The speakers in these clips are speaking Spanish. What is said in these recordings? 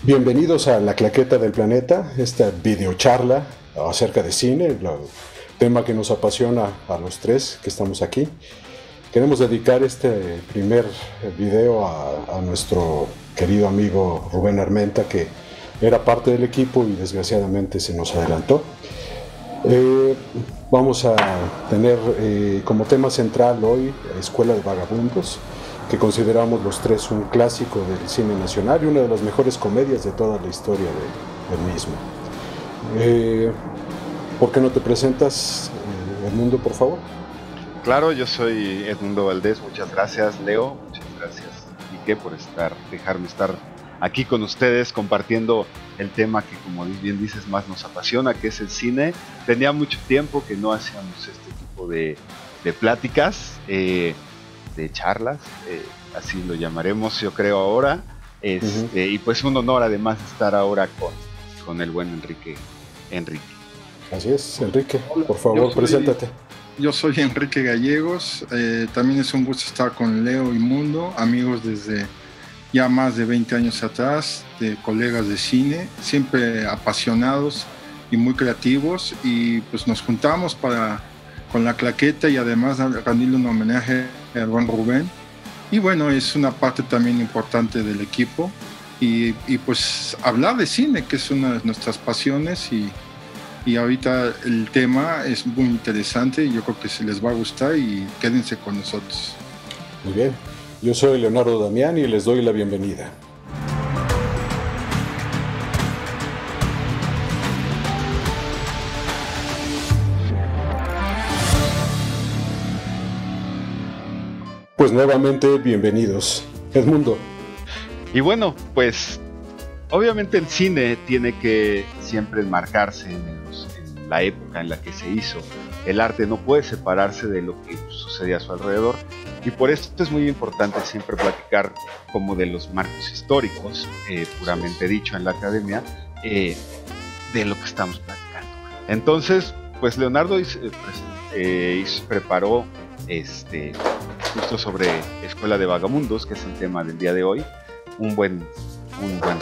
Bienvenidos a La Claqueta del Planeta, esta videocharla acerca de cine, el tema que nos apasiona a los tres que estamos aquí. Queremos dedicar este primer video a nuestro querido amigo Rubén Armenta, que era parte del equipo y desgraciadamente se nos adelantó. Vamos a tener como tema central hoy Escuela de Vagabundos, que consideramos los tres un clásico del cine nacional y una de las mejores comedias de toda la historia del mismo. ¿Por qué no te presentas, Edmundo, por favor? Claro, yo soy Edmundo Valdés. Muchas gracias, Leo. Muchas gracias, Quique, por dejarme estar aquí con ustedes compartiendo el tema que, como bien dices, más nos apasiona, que es el cine. Tenía mucho tiempo que no hacíamos este tipo de pláticas, de charlas, así lo llamaremos, yo creo ahora. Y pues un honor además estar ahora con el buen Enrique. Así es, Enrique, Hola, por favor, preséntate. Yo soy Enrique Gallegos, también es un gusto estar con Leo y Mundo, amigos desde ya más de 20 años atrás, de colegas de cine, siempre apasionados y muy creativos, y pues nos juntamos con La Claqueta y además rendirle un homenaje al buen Rubén. Y bueno, es una parte también importante del equipo y pues hablar de cine, que es una de nuestras pasiones, y ahorita el tema es muy interesante y yo creo que se les va a gustar y quédense con nosotros. Muy bien, yo soy Leonardo Damián y les doy la bienvenida. Pues nuevamente bienvenidos, Edmundo. Y bueno, pues obviamente el cine tiene que siempre enmarcarse en la época en la que se hizo. El arte no puede separarse de lo que sucede a su alrededor, y por esto es muy importante siempre platicar como de los marcos históricos, puramente dicho en la academia, de lo que estamos platicando. Entonces, pues Leonardo preparó justo sobre Escuela de Vagabundos, que es el tema del día de hoy, un buen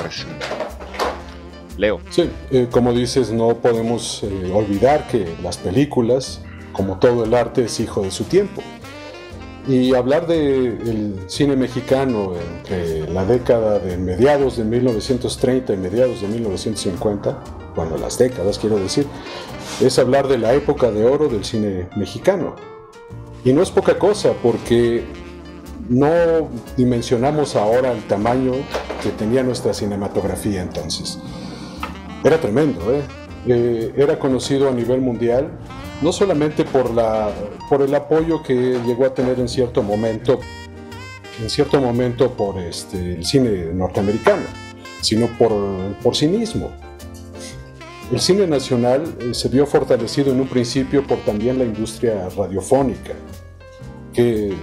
resumen. Leo. Sí, como dices, no podemos olvidar que las películas, como todo el arte, es hijo de su tiempo. Y hablar del cine mexicano entre la década de mediados de 1930 y mediados de 1950, bueno, las décadas quiero decir, es hablar de la época de oro del cine mexicano. Y no es poca cosa, porque no dimensionamos ahora el tamaño que tenía nuestra cinematografía entonces. Era tremendo, era conocido a nivel mundial, no solamente por el apoyo que llegó a tener en cierto momento por el cine norteamericano, sino por sí mismo. El cine nacional se vio fortalecido en un principio por también la industria radiofónica, que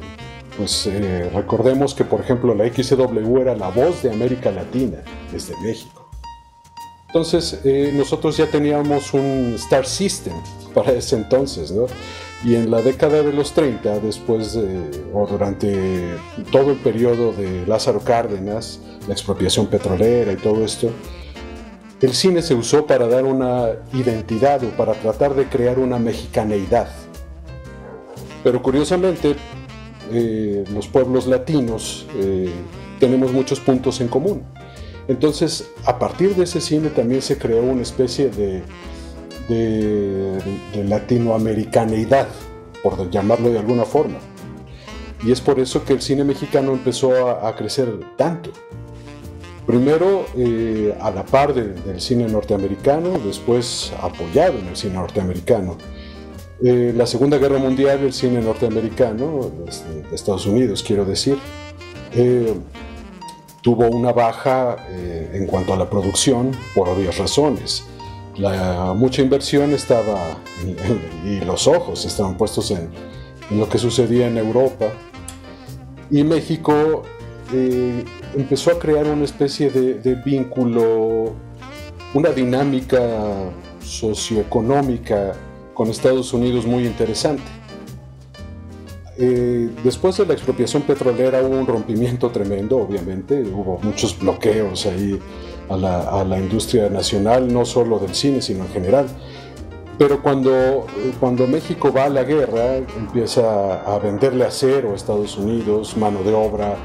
pues recordemos que por ejemplo la XCW era la voz de América Latina desde México. Entonces nosotros ya teníamos un Star System para ese entonces, ¿no? Y en la década de los 30, después o durante todo el periodo de Lázaro Cárdenas, la expropiación petrolera y todo esto, el cine se usó para dar una identidad o para tratar de crear una mexicaneidad. Pero curiosamente, los pueblos latinos tenemos muchos puntos en común. Entonces, a partir de ese cine también se creó una especie de latinoamericaneidad, por llamarlo de alguna forma. Y es por eso que el cine mexicano empezó a crecer tanto. Primero a la par del cine norteamericano, después apoyado en el cine norteamericano. La Segunda Guerra Mundial, el cine norteamericano, de Estados Unidos quiero decir, tuvo una baja en cuanto a la producción por obvias razones. Mucha inversión estaba, y los ojos estaban puestos en lo que sucedía en Europa, y México empezó a crear una especie de vínculo, una dinámica socioeconómica con Estados Unidos muy interesante. Después de la expropiación petrolera hubo un rompimiento tremendo, obviamente, hubo muchos bloqueos ahí a la industria nacional, no solo del cine, sino en general. Pero cuando México va a la guerra, empieza a venderle acero a Estados Unidos, mano de obra,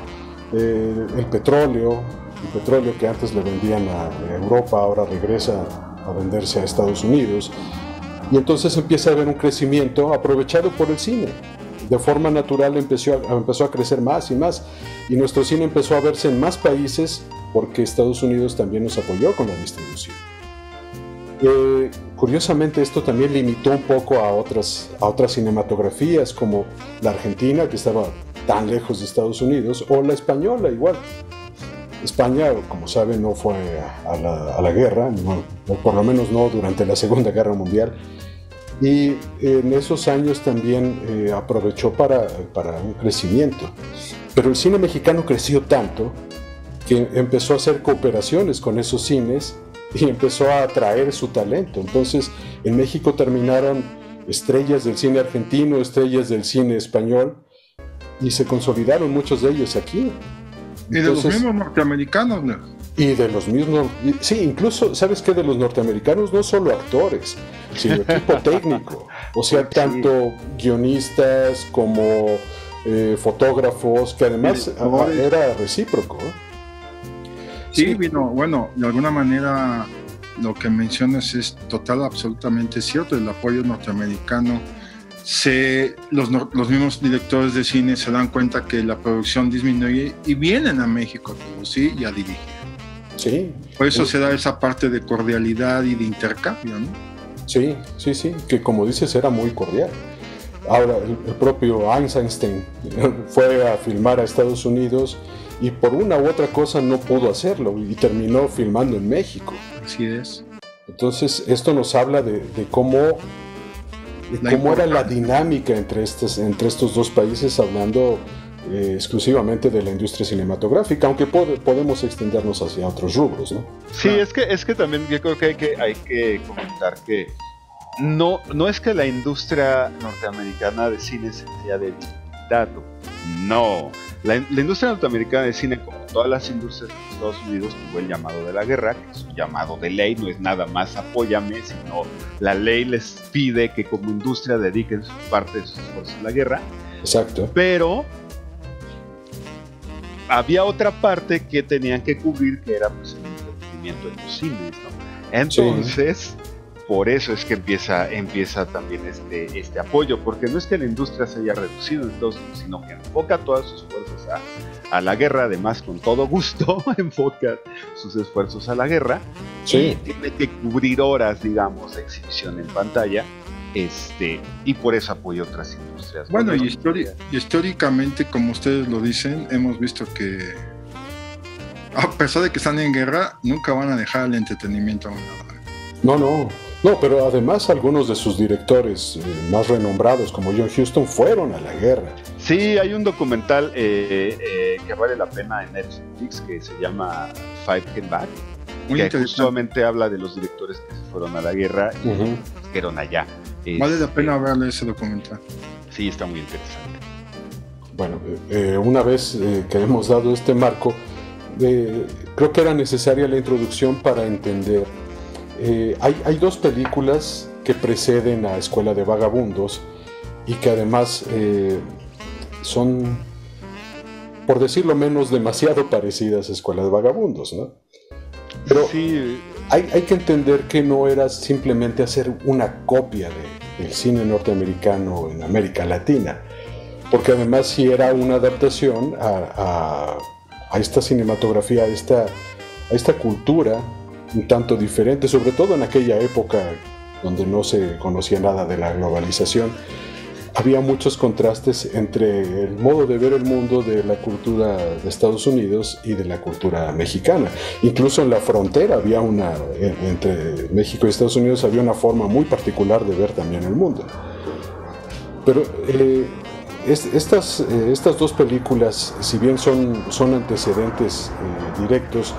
el petróleo que antes le vendían a Europa, ahora regresa a venderse a Estados Unidos. Y entonces empieza a haber un crecimiento aprovechado por el cine. De forma natural empezó a crecer más y más. Y nuestro cine empezó a verse en más países porque Estados Unidos también nos apoyó con la distribución. Curiosamente esto también limitó un poco a otras cinematografías como la argentina, que estaba tan lejos de Estados Unidos, o la española igual. España, como saben, no fue a la guerra, o por lo menos no durante la Segunda Guerra Mundial, y en esos años también aprovechó para un crecimiento. Pero el cine mexicano creció tanto que empezó a hacer cooperaciones con esos cines y empezó a atraer su talento. Entonces, en México terminaron estrellas del cine argentino, estrellas del cine español, y se consolidaron muchos de ellos aquí. Y de los mismos norteamericanos, ¿no? Y de los mismos, sí, incluso, ¿sabes qué? De los norteamericanos, no solo actores, sino equipo técnico. O sea, tanto guionistas como fotógrafos, que además era recíproco, ¿eh? Sí, bueno, de alguna manera lo que mencionas es absolutamente cierto. El apoyo norteamericano, los mismos directores de cine se dan cuenta que la producción disminuye y vienen a México a producir y a dirigir. Sí. Por eso se da esa parte de cordialidad y de intercambio, ¿no? Sí, que como dices era muy cordial. Ahora, el propio Eisenstein fue a filmar a Estados Unidos y por una u otra cosa no pudo hacerlo y terminó filmando en México. Así es. Entonces, esto nos habla de cómo era la dinámica entre estos dos países, hablando exclusivamente de la industria cinematográfica, aunque podemos extendernos hacia otros rubros, ¿no? Sí, es que también yo creo que hay que comentar que no es que la industria norteamericana de cine se haya debilitado, no. La industria norteamericana de cine, como todas las industrias de Estados Unidos, tuvo el llamado de la guerra, que es un llamado de ley, no es nada más apóyame, sino la ley les pide que como industria dediquen parte de sus esfuerzos a la guerra. Exacto. Pero había otra parte que tenían que cubrir, que era pues el entretenimiento en los cines, ¿no? Entonces, sí, por eso es que empieza también este apoyo, porque no es que la industria se haya reducido entonces, sino que enfoca todas sus fuerzas a la guerra, además con todo gusto enfoca sus esfuerzos a la guerra, sí, y tiene que cubrir horas, digamos, de exhibición en pantalla, y por eso apoya otras industrias. Bueno, y históricamente, como ustedes lo dicen, hemos visto que a pesar de que están en guerra, nunca van a dejar el entretenimiento a un lado. No, pero además algunos de sus directores más renombrados, como John Huston, fueron a la guerra. Sí, hay un documental que vale la pena en Netflix que se llama Fight Came Back, que justamente habla de los directores que se fueron a la guerra y que eran allá. Vale la pena verle ese documental. Sí, está muy interesante. Bueno, una vez que hemos dado este marco, creo que era necesaria la introducción para entender. Hay dos películas que preceden a Escuela de Vagabundos y que además son, por decirlo menos, demasiado parecidas a Escuela de Vagabundos, ¿no? Pero sí, hay que entender que no era simplemente hacer una copia del cine norteamericano en América Latina, porque además sí era una adaptación a esta cinematografía, a esta cultura un tanto diferente, sobre todo en aquella época donde no se conocía nada de la globalización. Había muchos contrastes entre el modo de ver el mundo de la cultura de Estados Unidos y de la cultura mexicana. Incluso en la frontera había entre México y Estados Unidos había una forma muy particular de ver también el mundo. Pero estas dos películas, si bien son antecedentes directos,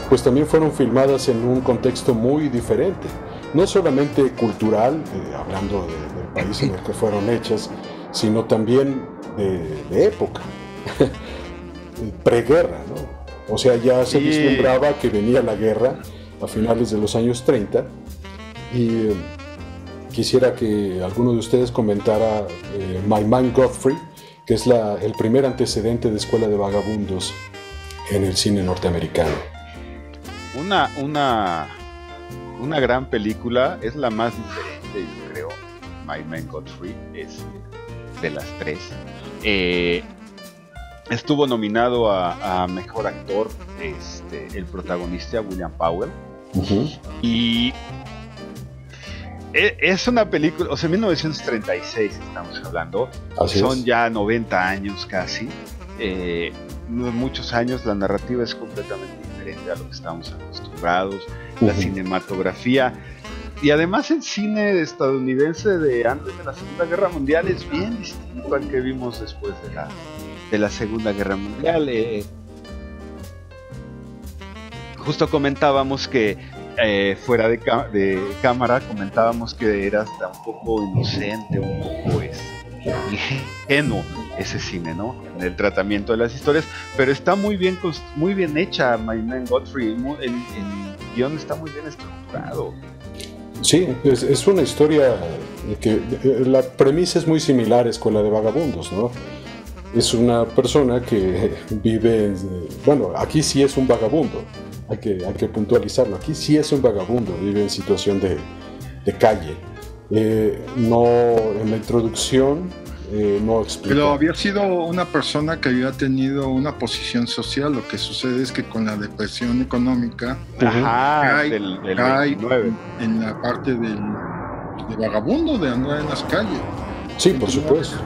pues también fueron filmadas en un contexto muy diferente, no solamente cultural, hablando del país en el que fueron hechas, sino también de época, preguerra, ¿no? O sea, ya se vislumbraba que venía la guerra a finales de los años 30 y quisiera que alguno de ustedes comentara My Man Godfrey, que es el primer antecedente de Escuela de Vagabundos en el cine norteamericano. Una gran película, es la más diferente, yo creo. My Man Godfrey es de las tres. Estuvo nominado a Mejor Actor el protagonista William Powell. Uh-huh. Y es una película, o sea, 1936 estamos hablando. Así son es. ya 90 años casi. Muchos años, la narrativa es completamente diferente a lo que estamos acostumbrados. La cinematografía, y además el cine estadounidense de antes de la Segunda Guerra Mundial es bien distinto al que vimos después de la Segunda Guerra Mundial. Justo comentábamos que fuera de cámara comentábamos que era hasta un poco inocente, un poco ingenuo ese cine, ¿no? En el tratamiento de las historias, pero está muy bien hecha My Man Godfrey. El guión está muy bien estructurado. Sí, es una historia que la premisa es muy similar a Escuela de Vagabundos, ¿no? Es una persona que vive, bueno, aquí sí es un vagabundo, hay que puntualizarlo, aquí sí es un vagabundo, vive en situación de calle. No, en la introducción no explica. Pero había sido una persona que había tenido una posición social. Lo que sucede es que con la depresión económica cae del 29. en la parte de vagabundo, de andar en las calles. Sí, por supuesto.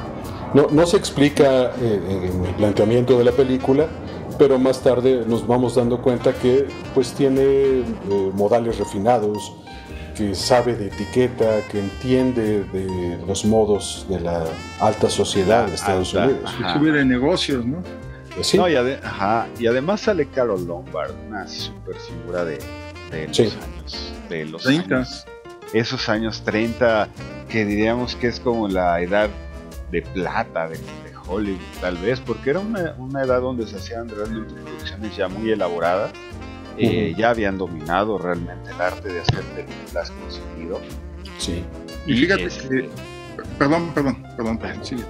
No se explica en el planteamiento de la película, pero más tarde nos vamos dando cuenta que pues tiene modales refinados, que sabe de etiqueta, que entiende de los modos de la alta sociedad de Estados Unidos. Que sube de negocios, ¿no? Sí. No, y además sale Carol Lombard, una super figura de los 30. años, esos años 30, que diríamos que es como la edad de plata de Hollywood, tal vez, porque era una edad donde se hacían realmente producciones ya muy elaboradas. Ya habían dominado realmente el arte de hacer películas con sonido. Sí. Y fíjate que... Perdón, sigue.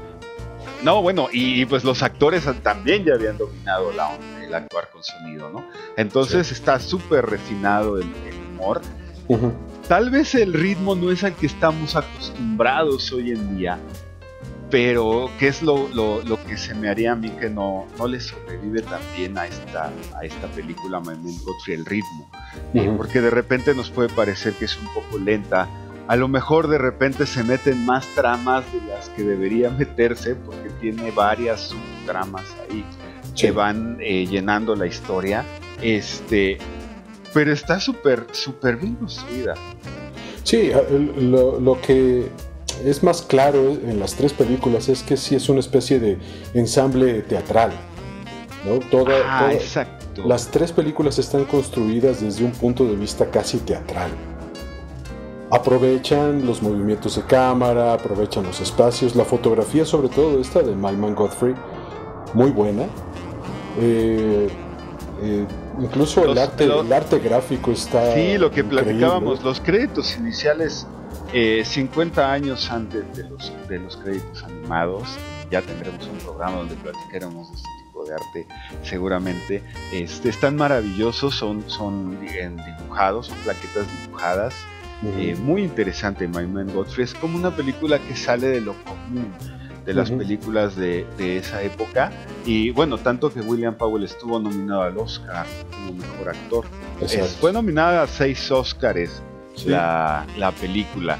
No, bueno, y pues los actores también ya habían dominado el actuar con sonido, ¿no? Entonces está súper refinado el humor. Uh-huh. Tal vez el ritmo no es al que estamos acostumbrados hoy en día, pero que es lo que se me haría a mí que no le sobrevive también a esta película My Man Godfrey, el ritmo. Uh-huh. Porque de repente nos puede parecer que es un poco lenta. A lo mejor de repente se meten más tramas de las que debería meterse, porque tiene varias subtramas ahí que van llenando la historia. Pero está súper bien construida. Sí, lo que es más claro en las tres películas es que sí es una especie de ensamble teatral, ¿no? Exacto. Las tres películas están construidas desde un punto de vista casi teatral. Aprovechan los movimientos de cámara, aprovechan los espacios, la fotografía, sobre todo esta de My Man Godfrey, muy buena. Incluso el arte gráfico está... Sí, lo que increíble. Platicábamos, los créditos iniciales, 50 años antes de los créditos animados, ya tendremos un programa donde platicaremos de este tipo de arte seguramente. Están maravillosos, son dibujados, son plaquetas dibujadas. Muy interesante My Man Godfrey, es como una película que sale de lo común de las películas de esa época, y bueno, tanto que William Powell estuvo nominado al Oscar como mejor actor. Fue nominada a 6 Oscars la película.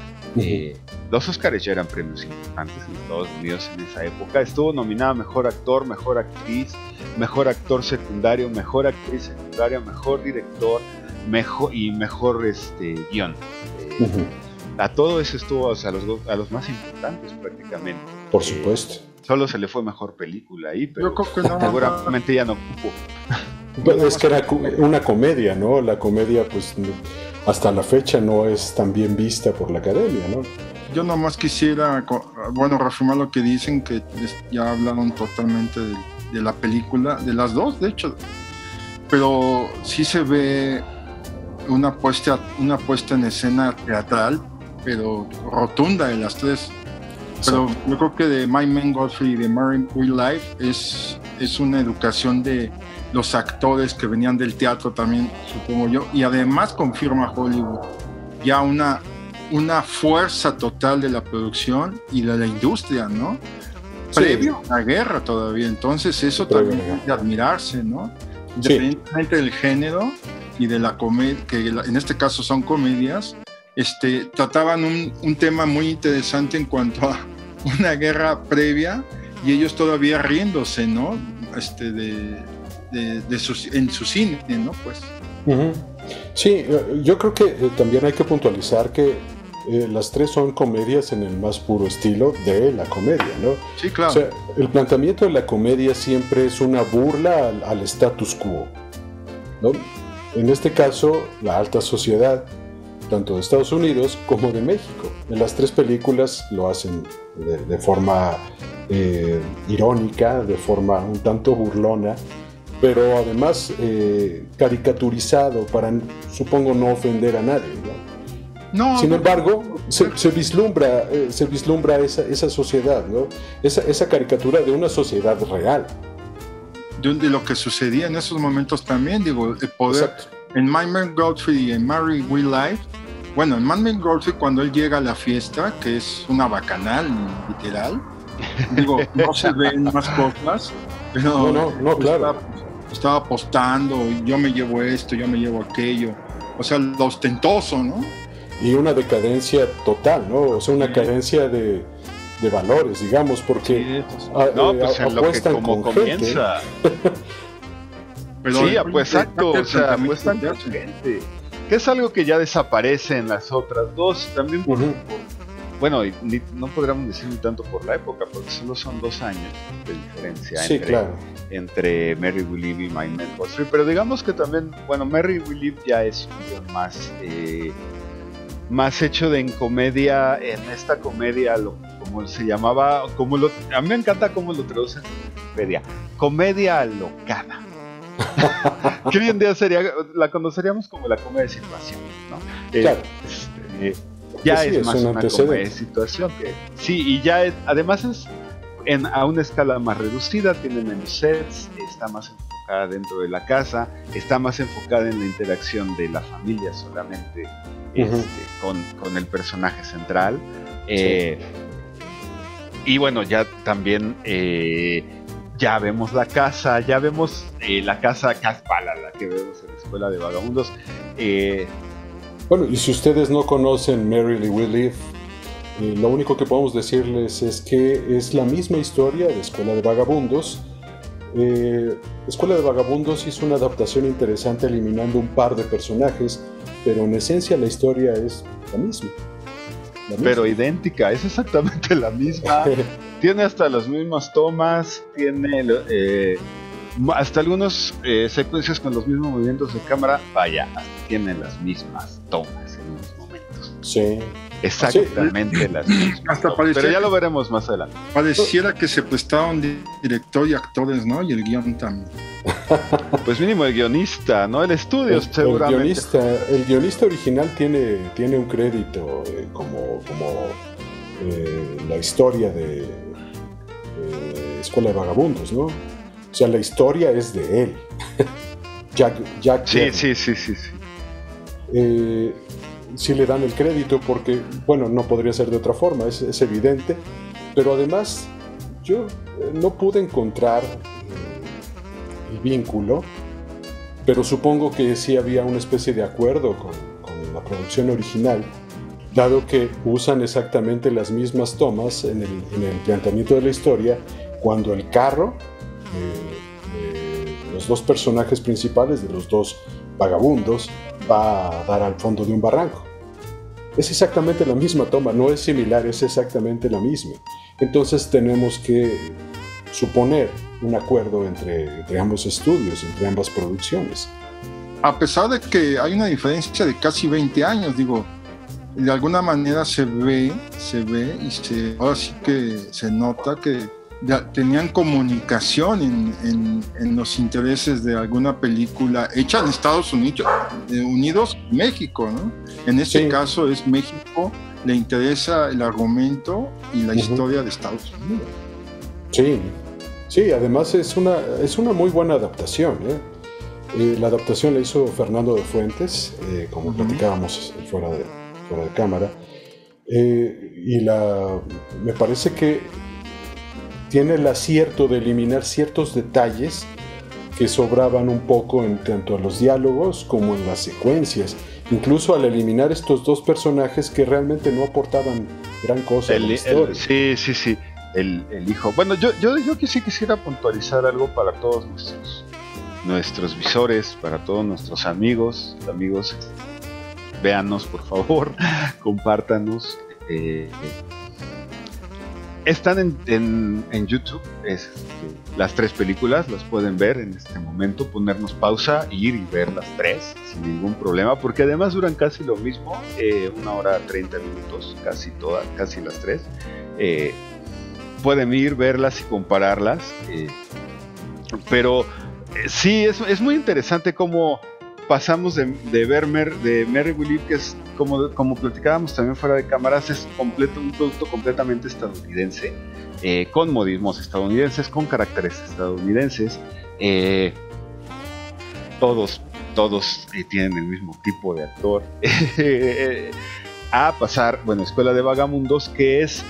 Los Oscars ya eran premios importantes en Estados Unidos en esa época. Estuvo nominada a mejor actor, mejor actriz, mejor actor secundario, mejor actriz secundaria, mejor director, mejor guión. A todo eso estuvo, o sea, a los más importantes prácticamente. Por supuesto. Solo se le fue mejor película ahí, pero yo creo que no, seguramente ya no ocupó. Pero es que era una comedia, ¿no? La comedia, pues, hasta la fecha no es tan bien vista por la academia, ¿no? Yo nomás quisiera, reafirmar lo que dicen, que ya hablaron totalmente de la película, de las dos, de hecho. pero sí se ve una puesta en escena teatral, pero rotunda de las tres. Pero yo creo que de My Man Godfrey y de Marry Real Life es una educación de los actores que venían del teatro también, supongo yo, y además confirma Hollywood ya una fuerza total de la producción y de la industria, ¿no? Sí. Previo a la guerra todavía, entonces eso también es de admirarse, ¿no? Independientemente del género y de la comedia, que en este caso son comedias, trataban un tema muy interesante en cuanto a una guerra previa y ellos todavía riéndose, ¿no? En su cine, ¿no? Pues. Uh-huh. Sí, yo creo que también hay que puntualizar que las tres son comedias en el más puro estilo de la comedia, ¿no? Sí, claro. O sea, el planteamiento de la comedia siempre es una burla al status quo, ¿no? En este caso, la alta sociedad, tanto de Estados Unidos como de México. En las tres películas lo hacen de forma irónica, de forma un tanto burlona, pero además caricaturizado para, supongo, no ofender a nadie, ¿no? No, sin embargo, se vislumbra esa sociedad, ¿no? Esa caricatura de una sociedad real. De lo que sucedía en esos momentos también, digo, el poder. Exacto. En My Man Godfrey y en Marry Real Life, bueno, en My Man Godfrey cuando él llega a la fiesta, que es una bacanal, literal, digo, no se ven más cosas, pero no, claro. Estaba apostando, yo me llevo esto, yo me llevo aquello, o sea, lo ostentoso, ¿no? Y una decadencia total, ¿no? O sea, una carencia de valores, digamos, porque pues en lo que como comienza. Pero sí, pues exacto, o sea, apuestan con gente, que es algo que ya desaparece en las otras dos, también bueno, no podríamos decir ni tanto por la época, porque solo son 2 años de diferencia entre Merry We Live y My Man Godfrey, pero digamos que también, bueno, Merry We Live ya es un guión más hecho de en comedia, en esta comedia, como se llamaba, a mí me encanta cómo lo traducen en Wikipedia, comedia alocada. Que hoy en día la conoceríamos como la comedia de situación, ¿no? Claro. Ya sí, es más una comedia de situación que sí, y ya además es a una escala más reducida, tiene menos sets, está más enfocada dentro de la casa, está más enfocada en la interacción de la familia solamente con el personaje central. Y bueno, ya también ya vemos la casa, la casa Casbala, la que vemos en la Escuela de Vagabundos. Bueno, y si ustedes no conocen Merrily We Live, lo único que podemos decirles es que es la misma historia de Escuela de Vagabundos. Escuela de Vagabundos hizo una adaptación interesante eliminando un par de personajes, pero en esencia la historia es la misma. Pero idéntica, es exactamente la misma. Tiene hasta las mismas tomas, tiene hasta algunas secuencias con los mismos movimientos de cámara. Vaya, hasta tiene las mismas tomas en unos momentos. Sí. Exactamente las mismas. Hasta pero ya lo veremos más adelante. Pareciera que se prestaban director y actores, ¿no? Y el guión también. Pues mínimo el guionista, ¿no? El estudio seguramente. El guionista original tiene un crédito como la historia de Escuela de Vagabundos, ¿no? O sea, la historia es de él. Jack sí. Sí le dan el crédito porque, bueno, no podría ser de otra forma, es evidente, pero además yo no pude encontrar el vínculo, pero supongo que sí había una especie de acuerdo con la producción original, dado que usan exactamente las mismas tomas en el planteamiento de la historia cuando el carro los dos personajes principales de los dos vagabundos va a dar al fondo de un barranco. Es exactamente la misma toma, no es similar, es exactamente la misma. Entonces tenemos que suponer un acuerdo entre ambos estudios, entre ambas producciones. A pesar de que hay una diferencia de casi 20 años, digo, de alguna manera se ve y ahora sí que se nota que tenían comunicación en los intereses de alguna película hecha en Estados Unidos, México, ¿no? En este caso es México, le interesa el argumento y la historia de Estados Unidos. Sí, además es una muy buena adaptación, la adaptación la hizo Fernando de Fuentes, como platicábamos fuera de cámara, y me parece que tiene el acierto de eliminar ciertos detalles que sobraban un poco en tanto en los diálogos como en las secuencias, incluso al eliminar estos dos personajes que realmente no aportaban gran cosa a la historia. Sí, el hijo. Bueno, yo que sí quisiera puntualizar algo para todos nuestros visores, para todos nuestros amigos, véanos por favor, compártanos. Están en YouTube, las 3 películas, las pueden ver en este momento, ponernos pausa, ir y ver las 3 sin ningún problema, porque además duran casi lo mismo, 1 hora 30 minutos, casi las 3. Pueden ir, verlas y compararlas, pero sí, es muy interesante cómo pasamos de Merry We Live, que es como platicábamos también fuera de cámaras, es un producto completamente estadounidense, con modismos estadounidenses, con caracteres estadounidenses, todos tienen el mismo tipo de actor, a pasar, Escuela de Vagamundos, que es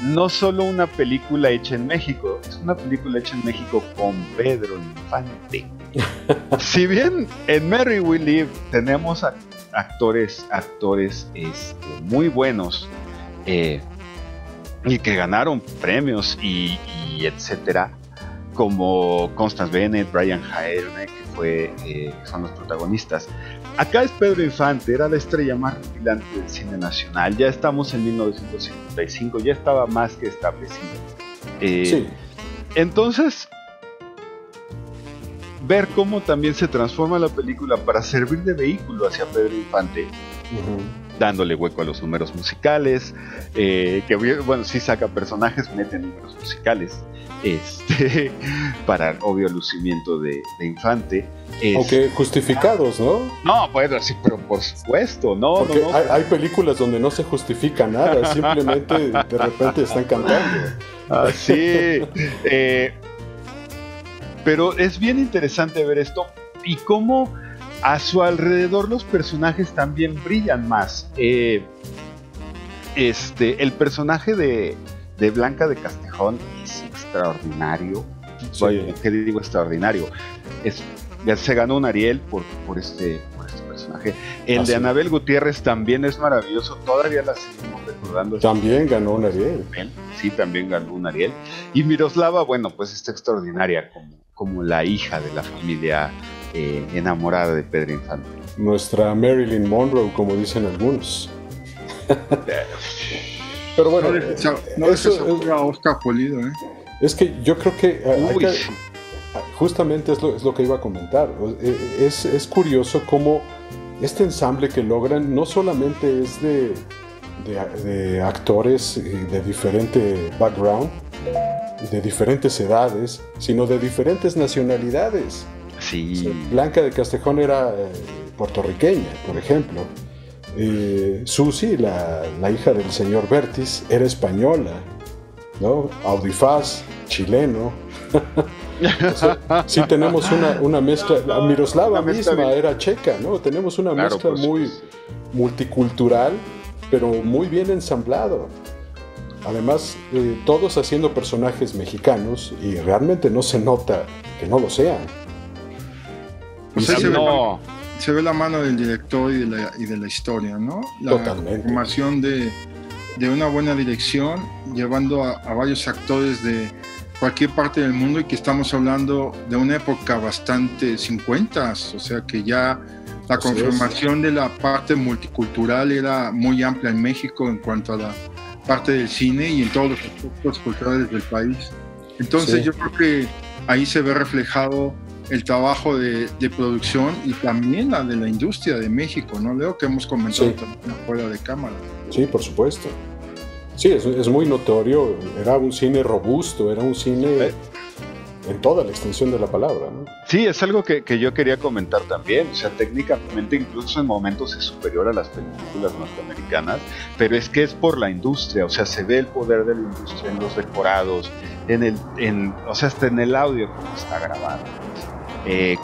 no solo una película hecha en México, es una película hecha en México con Pedro Infante. Si bien en Merry We Live tenemos actores muy buenos, y que ganaron premios y etcétera, como Constance Bennett, Brian Jaerne, que son los protagonistas. Acá es Pedro Infante, era la estrella más rutilante del cine nacional. Ya estamos en 1955, ya estaba más que establecido. Sí. Entonces, ver cómo también se transforma la película para servir de vehículo hacia Pedro Infante, dándole hueco a los números musicales, que sí saca personajes, mete números musicales, para obvio lucimiento de Infante. Aunque justificados, ¿no? No, bueno, sí, pero por supuesto, no. Porque no, hay películas donde no se justifica nada, simplemente de repente están cantando. Sí, pero es bien interesante ver esto y cómo a su alrededor los personajes también brillan más. El personaje de Blanca de Castejón es extraordinario. Sí. ¿Qué digo extraordinario? Ya se ganó un Ariel por este personaje. El de Anabel Gutiérrez también es maravilloso. Todavía la seguimos recordando. También ganó un Ariel. Sí, también ganó un Ariel. Y Miroslava, pues está extraordinaria como la hija de la familia enamorada de Pedro Infante. Nuestra Marilyn Monroe, como dicen algunos. Pero bueno, no eso a Oscar Pulido, Es que yo creo que justamente es lo que iba a comentar. Es curioso cómo este ensamble que logran no solamente es de actores de diferente background, de diferentes edades, sino de diferentes nacionalidades. Sí. Blanca de Castejón era puertorriqueña, por ejemplo. Susi, la hija del señor Vértiz, era española, ¿no? Audifaz, chileno. Entonces, sí tenemos una mezcla. Miroslava misma era checa, ¿no? Tenemos una mezcla muy multicultural, pero muy bien ensamblado. Además, todos haciendo personajes mexicanos y realmente no se nota que no lo sean. Se ve la mano del director y de la historia, ¿no? Totalmente. La formación de una buena dirección, llevando a varios actores de cualquier parte del mundo, y que estamos hablando de una época bastante 50s, o sea que ya la conformación de la parte multicultural era muy amplia en México en cuanto a la parte del cine y en todos los aspectos culturales del país. Entonces yo creo que ahí se ve reflejado el trabajo de producción y también la de la industria de México, ¿no, Leo? Que hemos comentado también fuera de cámara. Sí, por supuesto. Sí, es muy notorio, era un cine robusto, era un cine en toda la extensión de la palabra, ¿no? Sí, es algo que yo quería comentar también. O sea, técnicamente incluso en momentos es superior a las películas norteamericanas, pero es que es por la industria. O sea, se ve el poder de la industria en los decorados, o sea, hasta en el audio cómo está grabado,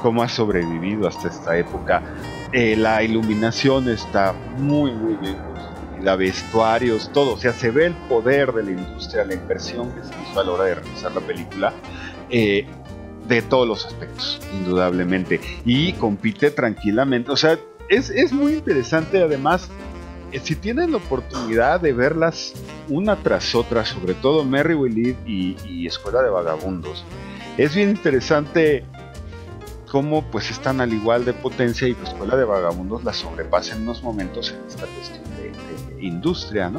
cómo ha sobrevivido hasta esta época. La iluminación está muy muy bien construida, vestuarios, todo. O sea, se ve el poder de la industria, la inversión que se hizo a la hora de realizar la película. De todos los aspectos, indudablemente, y compite tranquilamente. O sea, es muy interesante. Además, si tienen la oportunidad de verlas una tras otra, sobre todo Merry We Live y Escuela de Vagabundos, es bien interesante cómo pues están al igual de potencia, y pues Escuela de Vagabundos la sobrepasa en unos momentos en esta cuestión de industria, ¿no?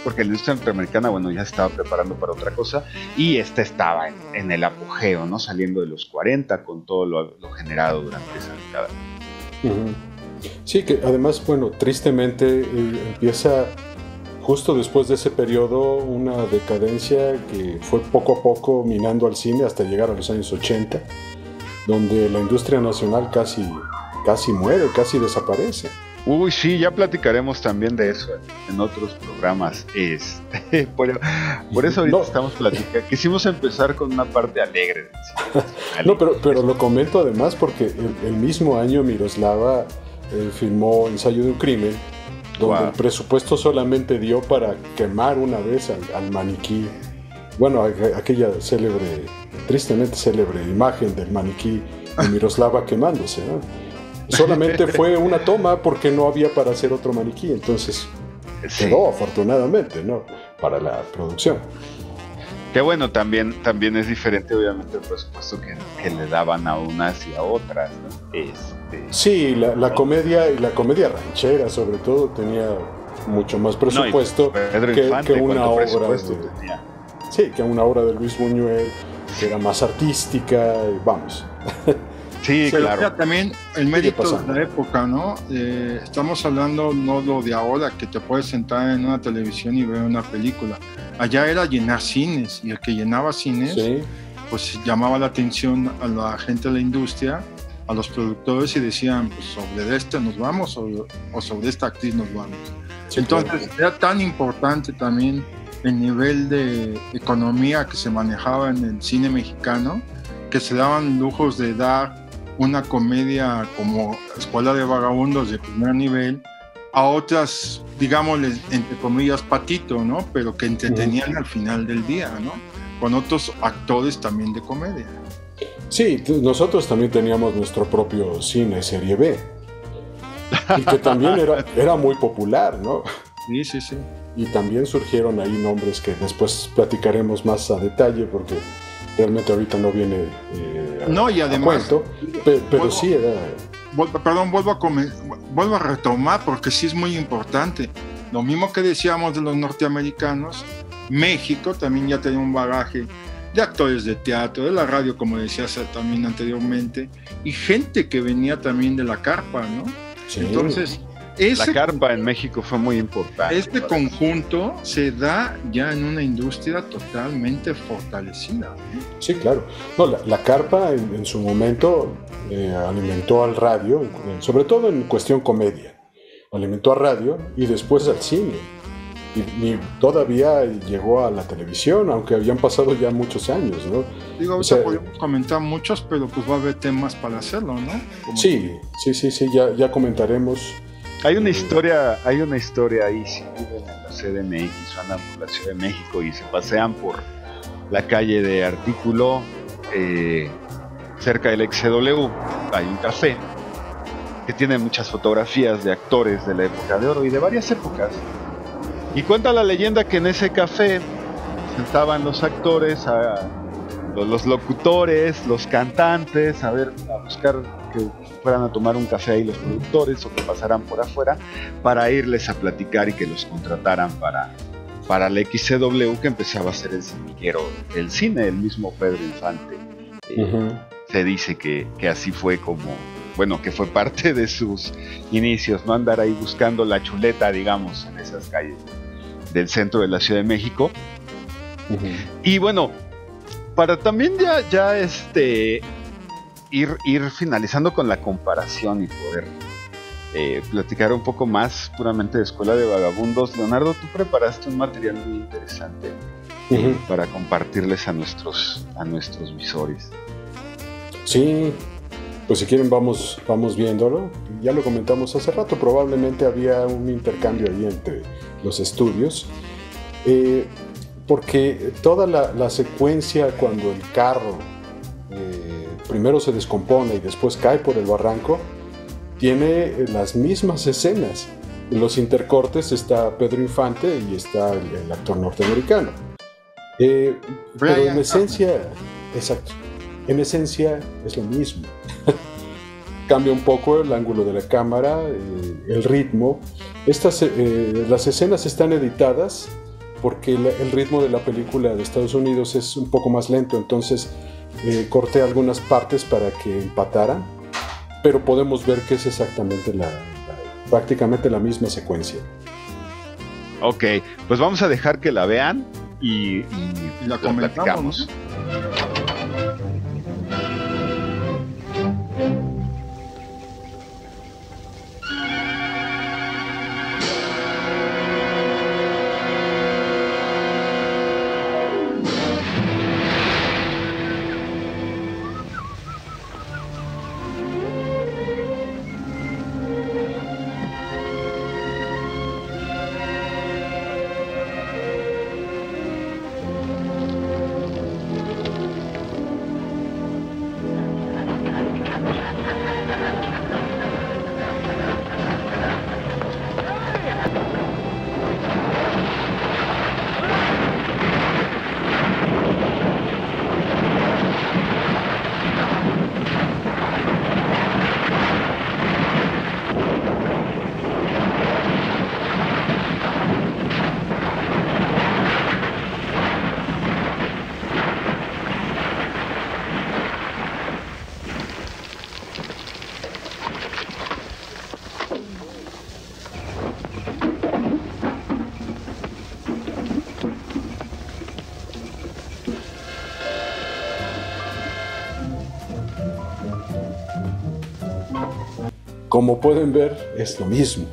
Porque la industria norteamericana, bueno, ya estaba preparando para otra cosa, y esta estaba en el apogeo, ¿no? Saliendo de los 40 con todo lo generado durante esa década. Uh-huh. Sí, que además, bueno, tristemente empieza justo después de ese periodo una decadencia que fue poco a poco minando al cine hasta llegar a los años 80, donde la industria nacional casi muere, casi desaparece. Uy, sí, ya platicaremos también de eso en otros programas. Por eso ahorita estamos platicando. Quisimos empezar con una parte alegre del cine. No, pero lo comento además porque el mismo año Miroslava filmó Ensayo de un crimen, donde el presupuesto solamente dio para quemar una vez al maniquí. Bueno, aquella tristemente célebre imagen del maniquí de Miroslava quemándose, ¿no? Solamente fue una toma porque no había para hacer otro maniquí, entonces quedó afortunadamente, ¿no? Para la producción. Que bueno, también es diferente obviamente el presupuesto que le daban a unas y a otras, ¿no? Sí, la comedia y la comedia ranchera sobre todo tenía mucho más presupuesto que una obra que una obra de Luis Buñuel, que era más artística, vamos. Sí, pero claro. También el mérito de la época, ¿no? Estamos hablando no lo de ahora, que te puedes sentar en una televisión y ver una película. Allá era llenar cines, y el que llenaba cines, pues llamaba la atención a la gente de la industria, a los productores, y decían, pues sobre este nos vamos o sobre esta actriz nos vamos. Sí, entonces era tan importante también el nivel de economía que se manejaba en el cine mexicano, que se daban lujos de dar una comedia como Escuela de Vagabundos de primer nivel a otras, digámosle, entre comillas, patito, ¿no? Pero que entretenían al final del día, ¿no? Con otros actores también de comedia. Sí, nosotros también teníamos nuestro propio cine serie B, y que también era muy popular, ¿no? Sí. Y también surgieron ahí nombres que después platicaremos más a detalle, porque realmente ahorita no viene y además, a cuento, pero sí era... Vuelvo a retomar, porque sí es muy importante. Lo mismo que decíamos de los norteamericanos, México también ya tenía un bagaje de actores de teatro, de la radio, como decías también anteriormente, y gente que venía también de la carpa, ¿no? Sí. Entonces, la carpa en México fue muy importante. Este conjunto se da ya en una industria totalmente fortalecida, ¿eh? Sí, claro. No, la carpa en su momento alimentó al radio, sobre todo en cuestión comedia. Alimentó a radio y después al cine. Y todavía llegó a la televisión, aunque habían pasado ya muchos años, ¿no? Digo, ahorita podemos comentar muchos, pero pues va a haber temas para hacerlo, ¿no? Sí, ya comentaremos. Hay una historia ahí, si viven en la CDMX, andan por la Ciudad de México y se pasean por la calle de Artículo, cerca del XCW, hay un café que tiene muchas fotografías de actores de la época de oro y de varias épocas. Y cuenta la leyenda que en ese café sentaban los actores, los locutores, los cantantes, a buscar que fueran a tomar un café ahí los productores o que pasaran por afuera para irles a platicar y que los contrataran para la XCW, que empezaba a ser el semillero del cine. El mismo Pedro Infante se dice que así fue que fue parte de sus inicios, no andar ahí buscando la chuleta, digamos, en esas calles del centro de la Ciudad de México. Ujú. Y bueno, para también ya ir finalizando con la comparación y poder platicar un poco más puramente de Escuela de Vagabundos. Leonardo, tú preparaste un material muy interesante para compartirles a nuestros visores. Sí, pues si quieren vamos viéndolo. Ya lo comentamos hace rato, probablemente había un intercambio ahí entre los estudios, porque toda la secuencia cuando el carro primero se descompone y después cae por el barranco, tiene las mismas escenas. En los intercortes está Pedro Infante y está el actor norteamericano. Pero en esencia, exacto, en esencia es lo mismo. Cambia un poco el ángulo de la cámara, el ritmo. Las escenas están editadas porque el ritmo de la película de Estados Unidos es un poco más lento, entonces corté algunas partes para que empataran, pero podemos ver que es exactamente prácticamente la misma secuencia. Ok, pues vamos a dejar que la vean y la platicamos. Como pueden ver, es lo mismo.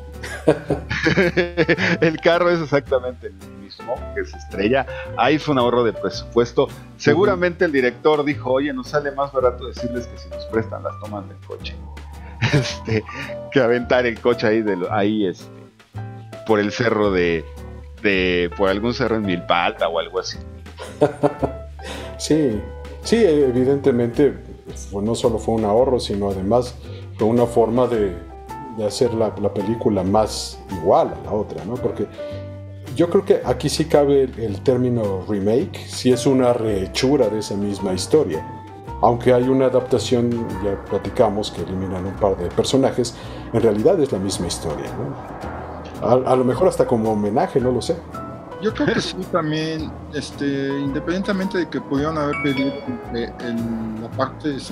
El carro es exactamente el mismo que se estrella. Ahí fue un ahorro de presupuesto. Seguramente el director dijo: oye, nos sale más barato decirles que si nos prestan las tomas del coche que aventar el coche ahí por el cerro por algún cerro en Milpalta o algo así. Sí, evidentemente no solo fue un ahorro, sino además fue una forma de hacer la película más igual a la otra, ¿no? Porque yo creo que aquí sí cabe el término remake, sí es una rehechura de esa misma historia. Aunque hay una adaptación, ya platicamos, que eliminan un par de personajes, en realidad es la misma historia, ¿no? A lo mejor hasta como homenaje, no lo sé. Yo creo que sí, también, independientemente de que pudieron haber pedido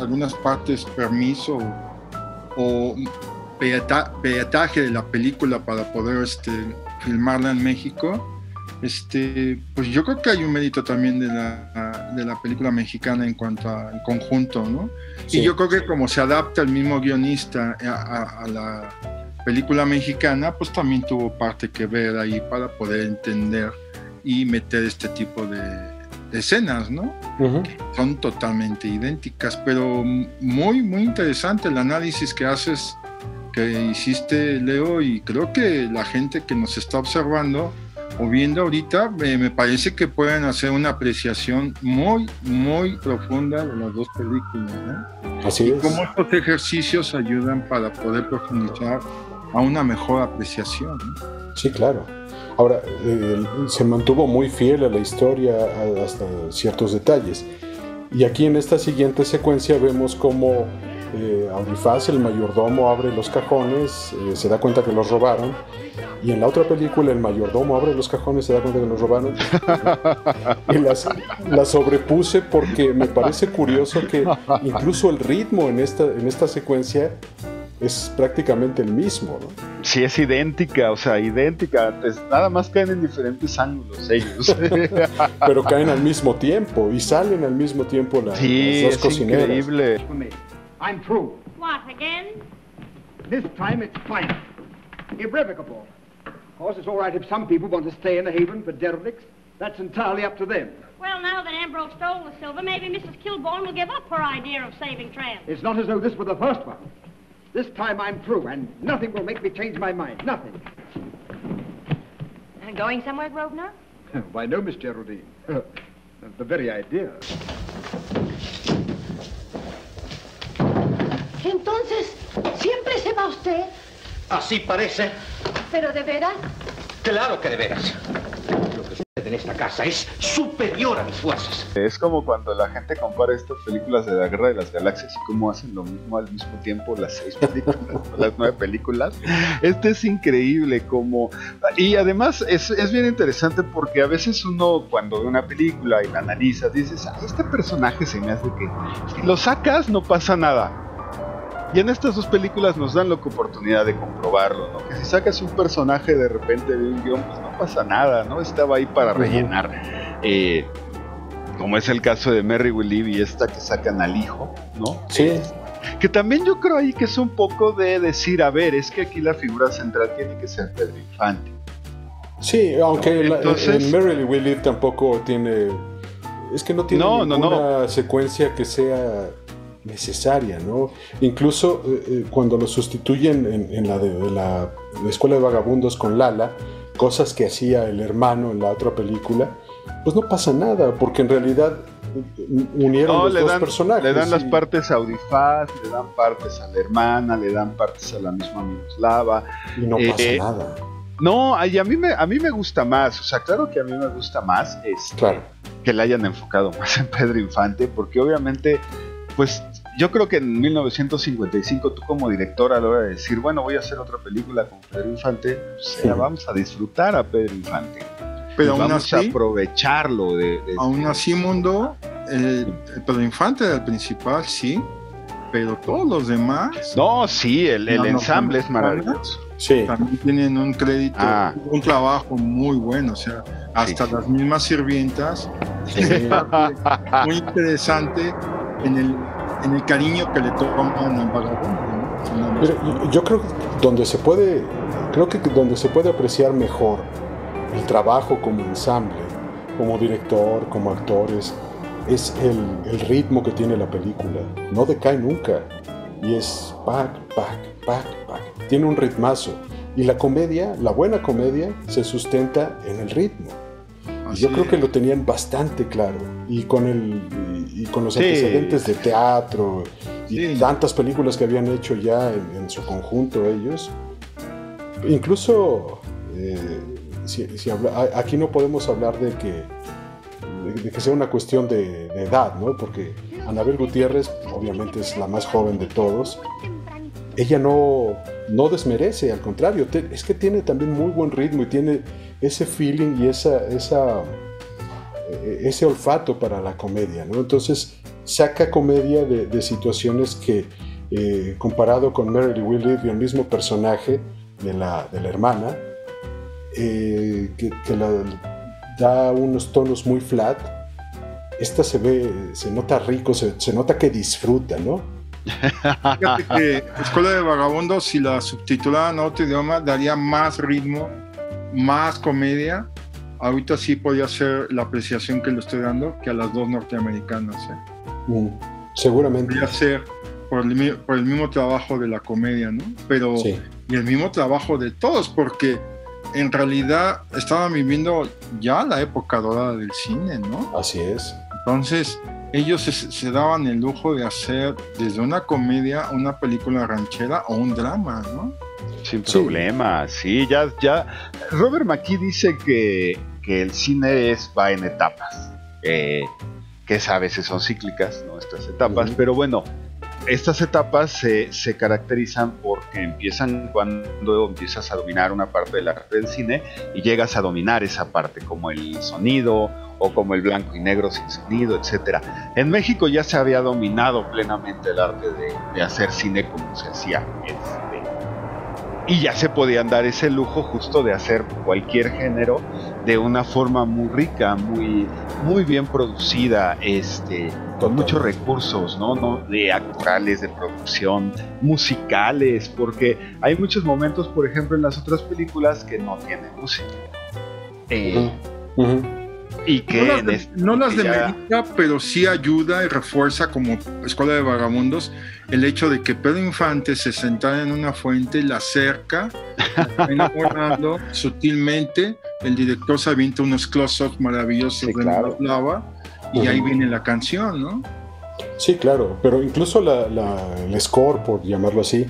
algunas partes permiso o peataje de la película para poder filmarla en México, pues yo creo que hay un mérito también de la película mexicana en cuanto al conjunto, ¿no? Sí. Y yo creo que como se adapta el mismo guionista a la película mexicana, pues también tuvo parte que ver ahí para poder entender y meter este tipo de escenas, ¿no? Uh-huh. Que son totalmente idénticas, pero muy, muy interesante el análisis que hiciste, Leo, y creo que la gente que nos está observando o viendo ahorita, me parece que pueden hacer una apreciación muy, muy profunda de las dos películas, ¿no? Así es. Y cómo estos ejercicios ayudan para poder profundizar a una mejor apreciación, ¿no? Sí, claro. Ahora, se mantuvo muy fiel a la historia hasta ciertos detalles. Y aquí en esta siguiente secuencia vemos cómo Audifaz, el mayordomo, abre los cajones, se da cuenta que los robaron. Y en la otra película el mayordomo abre los cajones, se da cuenta que los robaron. Y la sobrepuse porque me parece curioso que incluso el ritmo en esta secuencia es prácticamente el mismo, ¿no? Sí, es idéntica, o sea, idéntica. Nada más caen en diferentes ángulos ellos. Pero caen al mismo tiempo y salen al mismo tiempo las dos cocineras. Increíble. I'm through. What, again? This time it's final. Irrevocable. Of course, it's all right if some people want to stay in the haven for derelicts. That's entirely up to them. Well, now that Ambrose stole the silver, maybe Mrs. Kilbourne will give up her idea of saving tramps. It's not as though this were the first one. This time I'm through, and nothing will make me change my mind. Nothing. Going somewhere, Grosvenor? Why, no, Miss Geraldine. The very idea. Entonces, ¿siempre se va usted? Así parece. ¿Pero de veras? Claro que de veras. Lo que sucede en esta casa es superior a mis fuerzas. Es como cuando la gente compara estas películas de la Guerra de las Galaxias y cómo hacen lo mismo al mismo tiempo las 6 películas, las 9 películas. Es increíble como... Y además es bien interesante porque a veces uno cuando ve una película y la analiza dices, este personaje se me hace que... Si lo sacas no pasa nada. Y en estas dos películas nos dan la oportunidad de comprobarlo, ¿no? Que si sacas un personaje de repente de un guión, pues no pasa nada, ¿no? Estaba ahí para rellenar. Como es el caso de Merry Will Live y esta que sacan al hijo, ¿no? Sí. Que también yo creo ahí que es un poco de decir, a ver, es que aquí la figura central tiene que ser Pedro Infante. Sí, aunque Entonces, en Merrily We Live tampoco tiene... Es que no tiene ninguna secuencia que sea necesaria, ¿no? Incluso cuando lo sustituyen en la Escuela de Vagabundos con Lala, cosas que hacía el hermano en la otra película, pues no pasa nada, porque en realidad unieron los dos personajes. Le dan las partes a Audifaz, le dan partes a la hermana, le dan partes a la misma Miroslava. Y no pasa nada. No, y a mí me gusta más, o sea, claro que a mí me gusta más que la hayan enfocado más en Pedro Infante, porque obviamente, pues yo creo que en 1955 tú como director a la hora de decir, bueno, voy a hacer otra película con Pedro Infante, pues ya vamos a disfrutar a Pedro Infante. Pero aún vamos así, a aprovecharlo. Aún así, Mundo, Pedro Infante era el principal, sí, pero todos los demás... No, sí, el ensamble es maravilloso. Sí. También tienen un crédito, un trabajo muy bueno, o sea, hasta las mismas sirvientas, muy interesante en el cariño que le toman al vagabundo, ¿no? Pero yo creo que donde se puede apreciar mejor el trabajo como ensamble, como director, como actores, es el ritmo que tiene la película. No decae nunca. Y es pac. Tiene un ritmazo. Y la comedia, la buena comedia, se sustenta en el ritmo. Y yo creo que lo tenían bastante claro. Y con los antecedentes de teatro y tantas películas que habían hecho ya en su conjunto ellos. Incluso aquí no podemos hablar de que sea una cuestión de edad, ¿no? Porque Anabel Gutiérrez obviamente es la más joven de todos. Ella no desmerece, al contrario, es que tiene también muy buen ritmo y tiene ese feeling y ese olfato para la comedia, ¿no? Entonces saca comedia de situaciones que comparado con Merrily We Live y el mismo personaje de la hermana, que da unos tonos muy flat. Esta se nota rico, se nota que disfruta, ¿no? Fíjate que Escuela de Vagabundos, si la subtitularan a otro idioma, daría más ritmo, más comedia. Ahorita sí podría ser la apreciación que le estoy dando que a las dos norteamericanas. Seguramente. Podría ser por el mismo trabajo de la comedia, ¿no? Pero y el mismo trabajo de todos, porque en realidad estaban viviendo ya la época dorada del cine, ¿no? Así es. Entonces, ellos se daban el lujo de hacer desde una comedia, una película ranchera o un drama, ¿no? Sin problema, sí, ya. Robert McKee dice que el cine va en etapas, que a veces son cíclicas, ¿no? Estas etapas, pero bueno, estas etapas se caracterizan porque empiezan cuando empiezas a dominar una parte del arte del cine y llegas a dominar esa parte, como el sonido o como el blanco y negro sin sonido, etcétera. En México ya se había dominado plenamente el arte de hacer cine como se hacía, y ya se podían dar ese lujo justo de hacer cualquier género de una forma muy rica, muy bien producida, con muchos recursos, ¿no? De actorales, de producción, musicales, porque hay muchos momentos, por ejemplo, en las otras películas que no tienen música. Y que no las demerita, pero sí ayuda y refuerza, como Escuela de Vagabundos, el hecho de que Pedro Infante se sentara en una fuente, la acerca, enamorando sutilmente, el director se avienta unos close-ups maravillosos de la lava, y ahí viene la canción, ¿no? Sí, claro, pero incluso el score, por llamarlo así,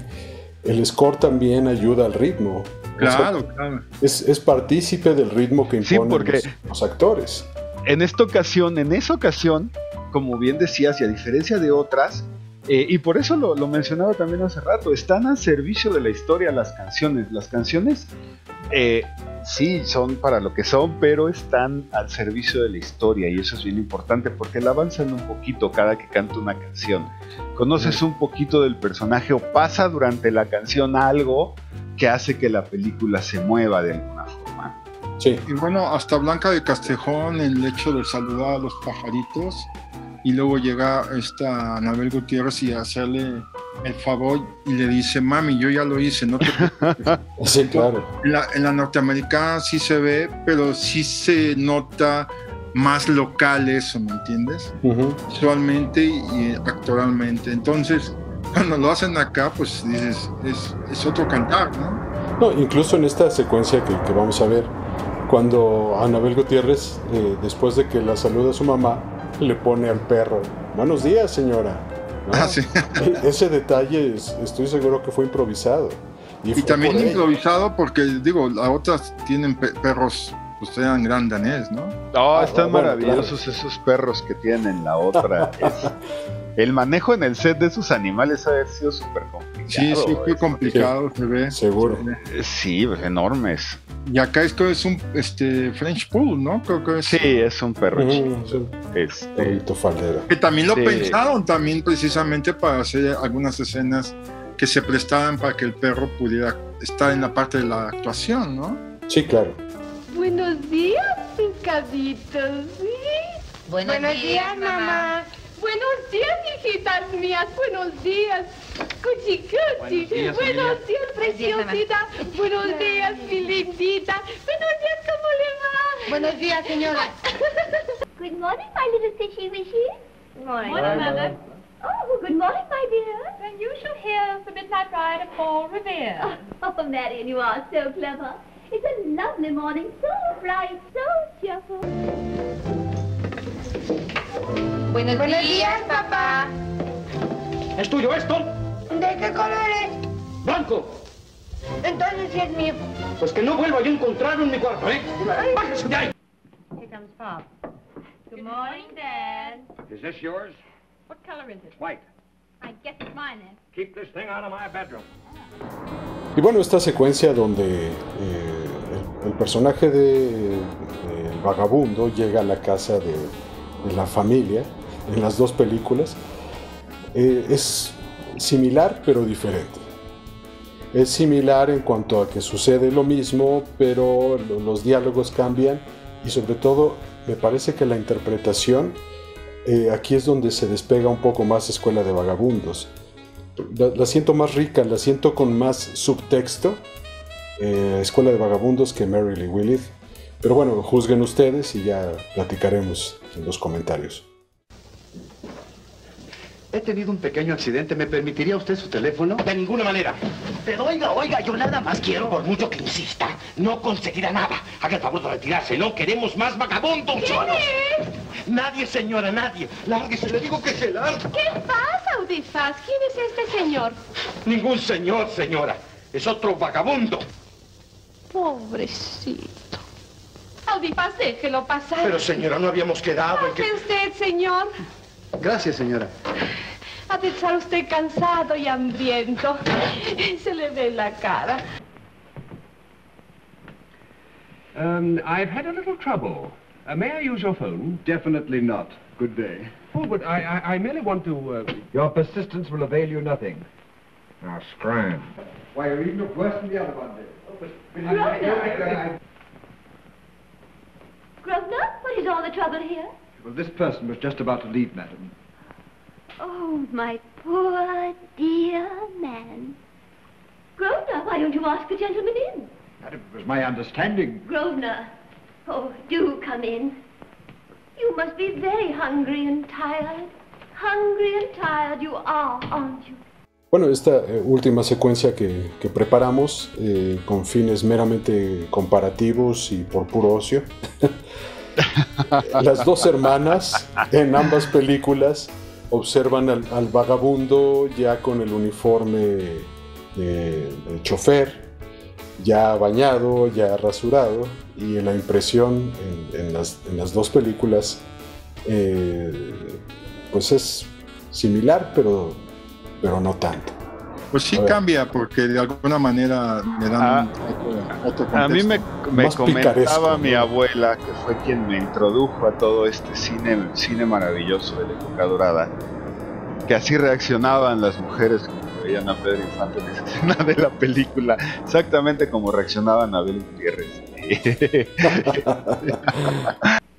el score también ayuda al ritmo. Claro, claro. Es partícipe del ritmo que imponen los actores. En esa ocasión, como bien decías, y a diferencia de otras, y por eso lo mencionaba también hace rato, están al servicio de la historia las canciones. Las canciones sí son para lo que son, pero están al servicio de la historia, y eso es bien importante porque la avanzan un poquito cada que canta una canción. Conoces un poquito del personaje o pasa durante la canción algo que hace que la película se mueva de alguna forma. Sí. Y bueno, hasta Blanca de Castejón, el hecho de saludar a los pajaritos, y luego llega esta Anabel Gutiérrez y hacerle el favor y le dice: mami, yo ya lo hice, no te preocupes. Sí, claro. En la norteamericana sí se ve, pero sí se nota más local eso, ¿me entiendes? Visualmente y actoralmente. Entonces, cuando lo hacen acá, pues dices, es otro cantar, ¿no? No, incluso en esta secuencia que vamos a ver, cuando Anabel Gutiérrez, después de que la saluda a su mamá, le pone al perro: buenos días, señora, ¿no? Sí. Ese detalle estoy seguro que fue improvisado. Y también improvisado porque, digo, las otras tienen perros, pues eran gran danés, ¿no? Están maravillosos, claro. Esos perros que tienen la otra. El manejo en el set de esos animales ha de haber sido súper complicado. Sí, fue complicado, se ve. Seguro. Sí, enormes. Y acá esto es un French Poodle, ¿no? Creo que es. Sí, es un perro chico. Perrito faldero. Que también lo pensaron también precisamente para hacer algunas escenas que se prestaran para que el perro pudiera estar en la parte de la actuación, ¿no? Sí, claro. Buenos días, pescaditos, ¿sí? Buenos días, mamá. Buenos días, hijitas mías. Buenos días. Cuchi, cuchi. Buenos días, preciosita. Buenos días, mi lindita. Buenos días, ¿cómo le va? Buenos días, señora. Good morning, my little fishy wishy. Good morning. Morning, Mother. Oh, good morning, my dear. And you shall hear the midnight ride of Paul Revere. Oh, Marian, you are so clever. It's a lovely morning, so bright, so cheerful. Buenos días, papá. ¿Es tuyo esto? ¿De qué color es? Blanco. Entonces sí es mío. Pues que no vuelva yo a encontrarlo en mi cuarto, ¿eh? ¡Bájese de ahí! Here comes Pop. Good morning, Dad. Is this yours? What color is it? White. I guess it's mine then. Keep this thing out of my bedroom. Y bueno, esta secuencia donde el personaje del vagabundo llega a la casa de la familia, en las dos películas, es similar pero diferente. Es similar en cuanto a que sucede lo mismo, pero los diálogos cambian y sobre todo me parece que la interpretación aquí es donde se despega un poco más Escuela de Vagabundos. La siento más rica, la siento con más subtexto, Escuela de Vagabundos, que Merrily We Live. Pero bueno, juzguen ustedes y ya platicaremos en los comentarios. He tenido un pequeño accidente. ¿Me permitiría usted su teléfono? De ninguna manera. Pero oiga, yo nada más quiero, por mucho que insista, no conseguirá nada. Haga el favor de retirarse, no queremos más vagabundos. ¿Quién es? Nadie, señora, nadie. Lárguese, le digo que se largue. ¿Qué pasa, Audifaz? ¿Quién es este señor? Ningún señor, señora. Es otro vagabundo. Pobrecito. Audifaz, déjelo pasar. Pero, señora, no habíamos quedado en que... ¿Pase usted, señor? Gracias, señora. Ha de estar usted cansado y hambriento. Se le ve en la cara. I've had a little trouble. May I use your phone? Definitely not. Good day. Oh, but I merely want to... Your persistence will avail you nothing. Now, scram. Why, you even look worse than the other one did. Oh, but... Grosvenor, what is all the trouble here? Well, this person was just about to leave, madam. Oh, my poor dear man. Grosvenor, why don't you ask the gentleman in? Madam, it was my understanding. Grosvenor, oh, do come in. You must be very hungry and tired. Hungry and tired you are, aren't you? Bueno, esta última secuencia que preparamos con fines meramente comparativos y por puro ocio. Las dos hermanas en ambas películas observan al vagabundo ya con el uniforme de chofer, ya bañado, ya rasurado, y la impresión en las dos películas pues es similar, pero no tanto. Pues sí cambia, porque de alguna manera le dan otro contexto. A mí me comentaba picaresco, mi abuela, que fue quien me introdujo a todo este cine maravilloso de la época dorada, que así reaccionaban las mujeres cuando veían a Pedro Infante en esa escena de la película, exactamente como reaccionaban a Abel Gutiérrez.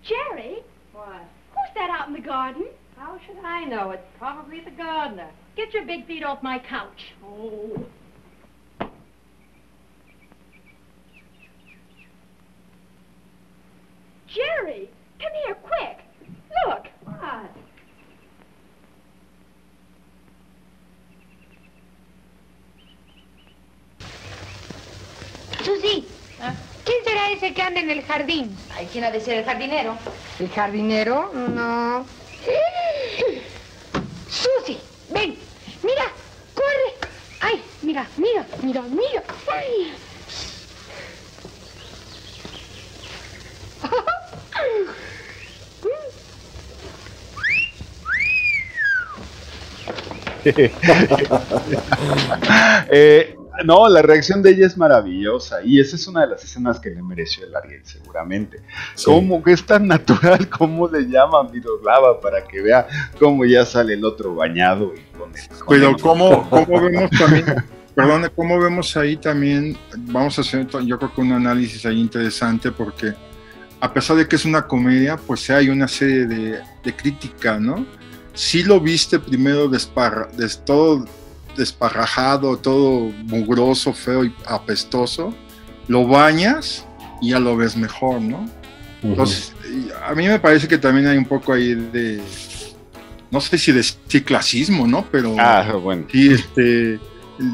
Jerry? What? Who's that out in the garden? How should I know? It's probably the gardener. Get your big feet off my couch. Oh. Jerry, come here, quick. Look. What? Susi, ¿quién será ese que anda en el jardín? Ay, ¿quién ha de ser el jardinero? ¿El jardinero? No. Susi, ven, mira, corre. Ay, mira. Ay. No, la reacción de ella es maravillosa y esa es una de las escenas que le mereció el Ariel, seguramente. Sí. Como que es tan natural como le llama Miroslava para que vea cómo ya sale el otro bañado y con pero cómo vemos también, perdón, cómo vemos ahí también, vamos a hacer yo creo que un análisis ahí interesante, porque a pesar de que es una comedia, pues hay una serie de crítica, ¿no? Si lo viste primero todo desparrajado, todo mugroso, feo y apestoso, lo bañas y ya lo ves mejor, ¿no? Entonces, a mí me parece que también hay un poco ahí de, no sé si de clasismo, ¿no? Pero bueno. Sí,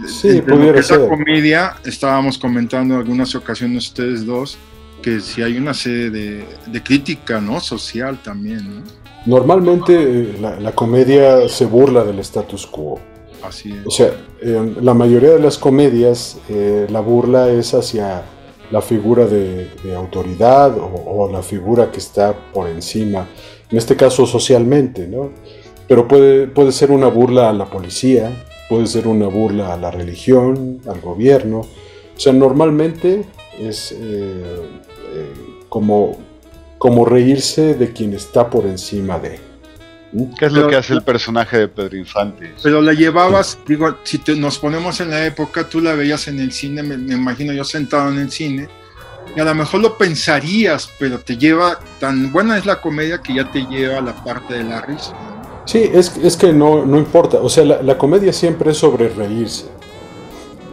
sí, pudiera esa ser. comedia, estábamos comentando en algunas ocasiones ustedes dos, que si hay una serie de crítica, ¿no? Social también, ¿no? Normalmente la comedia se burla del status quo. Así es. O sea, la mayoría de las comedias, la burla es hacia la figura de autoridad o la figura que está por encima, en este caso socialmente, ¿no? Pero puede ser una burla a la policía, puede ser una burla a la religión, al gobierno. O sea, normalmente es como reírse de quien está por encima de. ¿Qué es lo que hace el personaje de Pedro Infante? Pero la llevabas, digo, si nos ponemos en la época, tú la veías en el cine, me imagino yo sentado en el cine, y a lo mejor lo pensarías, pero te lleva, tan buena es la comedia que ya te lleva a la parte de la risa. Sí, es que no importa, o sea, la comedia siempre es sobre reírse.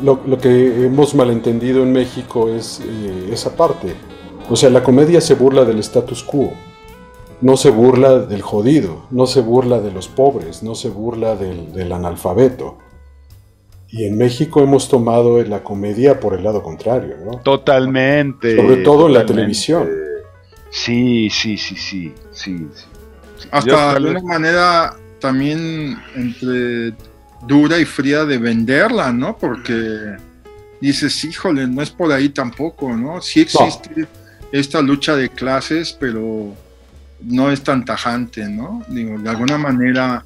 Lo que hemos malentendido en México es esa parte. O sea, la comedia se burla del status quo. No se burla del jodido, no se burla de los pobres, no se burla del analfabeto. Y en México hemos tomado la comedia por el lado contrario, ¿no? Totalmente. Sobre todo en la televisión. Sí. Hasta de alguna manera también entre dura y fría de venderla, ¿no? Porque dices, híjole, no es por ahí tampoco, ¿no? Sí existe esta lucha de clases, pero no es tan tajante, ¿no? Digo, de alguna manera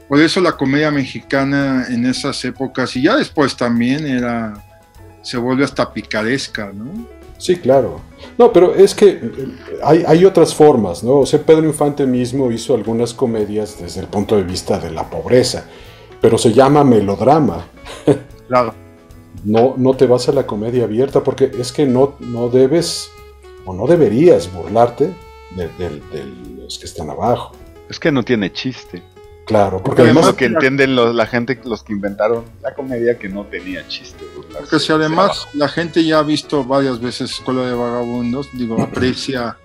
Por eso la comedia mexicana en esas épocas, y ya después también se vuelve hasta picaresca, ¿no? Sí, claro. No, pero es que hay otras formas, ¿no? O sea, Pedro Infante mismo hizo algunas comedias desde el punto de vista de la pobreza, pero se llama melodrama. Claro. No te vas a la comedia abierta porque es que no debes o no deberías burlarte de los que están abajo. Es que no tiene chiste. Claro, porque además lo que entienden la gente, los que inventaron la comedia, que no tenía chiste. Porque si además la gente ya ha visto varias veces Escuela de Vagabundos, digo, aprecia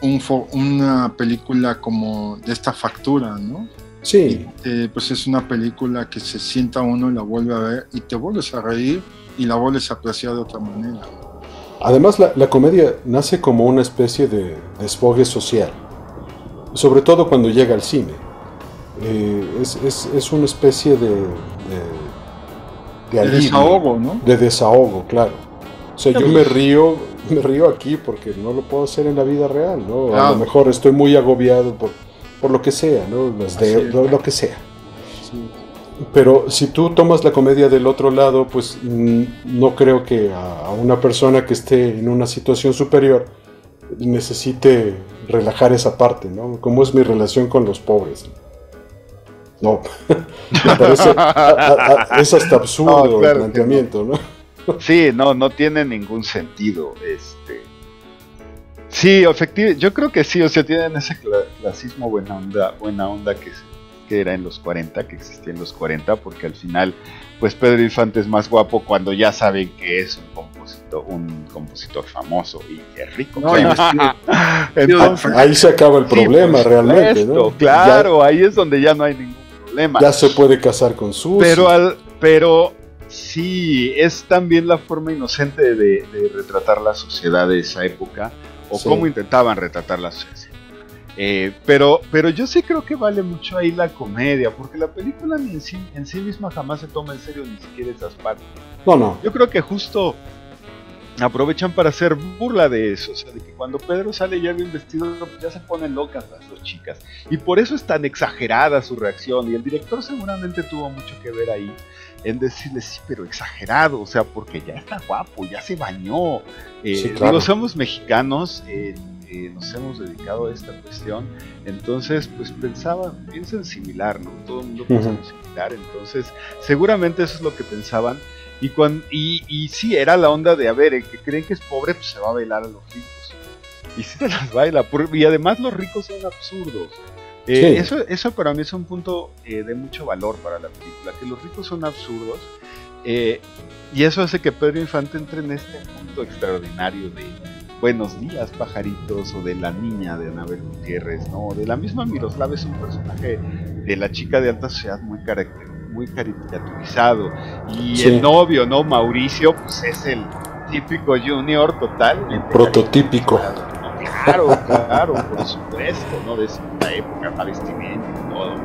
una película como de esta factura, ¿no? Sí. Pues es una película que se sienta uno y la vuelve a ver y te vuelves a reír y la vuelves a apreciar de otra manera. Además la comedia nace como una especie de desfogue social, sobre todo cuando llega al cine. Es una especie de alivio, desahogo, ¿no? De desahogo, claro. O sea, yo me río aquí porque no lo puedo hacer en la vida real, ¿no? Claro. A lo mejor estoy muy agobiado por lo que sea, ¿no? Lo que sea. Sí. Pero si tú tomas la comedia del otro lado, pues no creo que a una persona que esté en una situación superior necesite relajar esa parte, ¿no? ¿Cómo es mi relación con los pobres? No, me parece es hasta absurdo claro, el planteamiento, ¿no? Sí, no tiene ningún sentido. Sí, efectivamente, yo creo que sí, o sea, tienen ese clasismo buena onda que era en los 40, que existía en los 40, porque al final, pues Pedro Infante es más guapo cuando ya saben que es un compositor famoso y es rico. No, entonces, ahí se acaba el problema, sí, realmente, ¿no? Claro, ya, ahí es donde ya no hay ningún problema. Ya se puede casar con Susi. Pero sí, es también la forma inocente de retratar la sociedad de esa época, o sí, cómo intentaban retratar la sociedad. Pero yo sí creo que vale mucho ahí la comedia, porque la película en sí misma jamás se toma en serio ni siquiera esas partes. No. Yo creo que justo aprovechan para hacer burla de eso, o sea, de que cuando Pedro sale ya bien vestido, pues ya se ponen locas las dos chicas, y por eso es tan exagerada su reacción, y el director seguramente tuvo mucho que ver ahí en decirle, sí, pero exagerado, o sea, porque ya está guapo, ya se bañó, sí, claro. Digo, somos mexicanos, nos hemos dedicado a esta cuestión, entonces pues piensan similar, ¿no? Todo el mundo piensa similar, entonces seguramente eso es lo que pensaban, y sí, era la onda de, a ver, el que creen que es pobre, pues se va a bailar a los ricos, y sí se las baila, y además los ricos son absurdos. Sí. Eso para mí es un punto de mucho valor para la película, que los ricos son absurdos, y eso hace que Pedro Infante entre en este mundo extraordinario de Buenos días, pajaritos, o de la niña de Anabel Gutiérrez, ¿no? De la misma Miroslava, es un personaje de la chica de alta sociedad muy caricaturizado, y sí, el novio, ¿no? Mauricio, pues es el típico junior totalmente prototípico. Claro, por supuesto, ¿no? De esa época, la vestimenta y todo.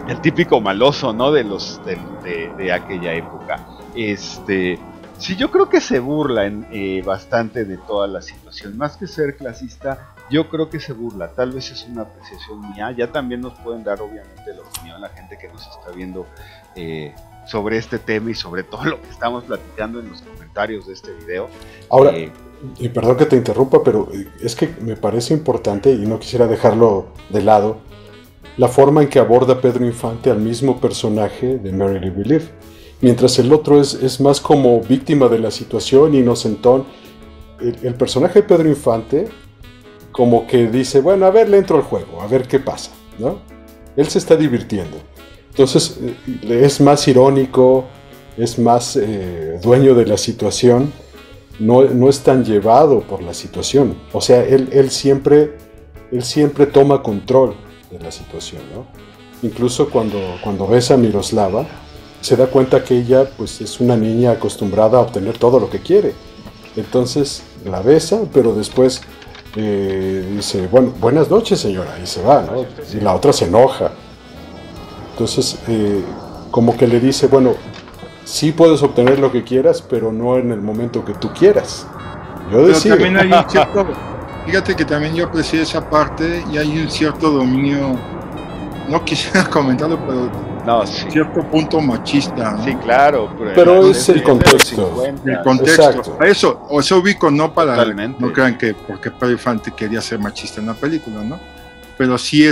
El típico maloso, ¿no? De aquella época. Sí, yo creo que se burla bastante de toda la situación. Más que ser clasista, yo creo que se burla. Tal vez es una apreciación mía. Ya también nos pueden dar, obviamente, la opinión la gente que nos está viendo sobre este tema y sobre todo lo que estamos platicando en los comentarios de este video. Ahora, y perdón que te interrumpa, pero es que me parece importante, y no quisiera dejarlo de lado, la forma en que aborda Pedro Infante al mismo personaje de Merrily We Live. Mientras el otro es más como víctima de la situación, inocentón. El personaje de Pedro Infante como que dice, bueno, a ver, le entro al juego, a ver qué pasa, ¿no? Él se está divirtiendo. Entonces es más irónico, es más dueño de la situación, no es tan llevado por la situación. O sea, él siempre toma control de la situación, ¿no? Incluso cuando ves a Miroslava, se da cuenta que ella pues es una niña acostumbrada a obtener todo lo que quiere. Entonces la besa, pero después dice, bueno, buenas noches, señora, y se va, ¿no? Y la otra se enoja. Entonces como que le dice, bueno, sí puedes obtener lo que quieras, pero no en el momento que tú quieras. Yo decido. Pero también hay un cierto Fíjate que también yo aprecié esa parte y hay un cierto dominio, no quisiera comentarlo, pero no, sí. cierto punto machista, ¿no? Sí, claro. Pero es el contexto. El contexto. Exacto. Eso ubico, no para... Totalmente. No crean que porque Pedro Infante quería ser machista en la película, ¿no? Pero sí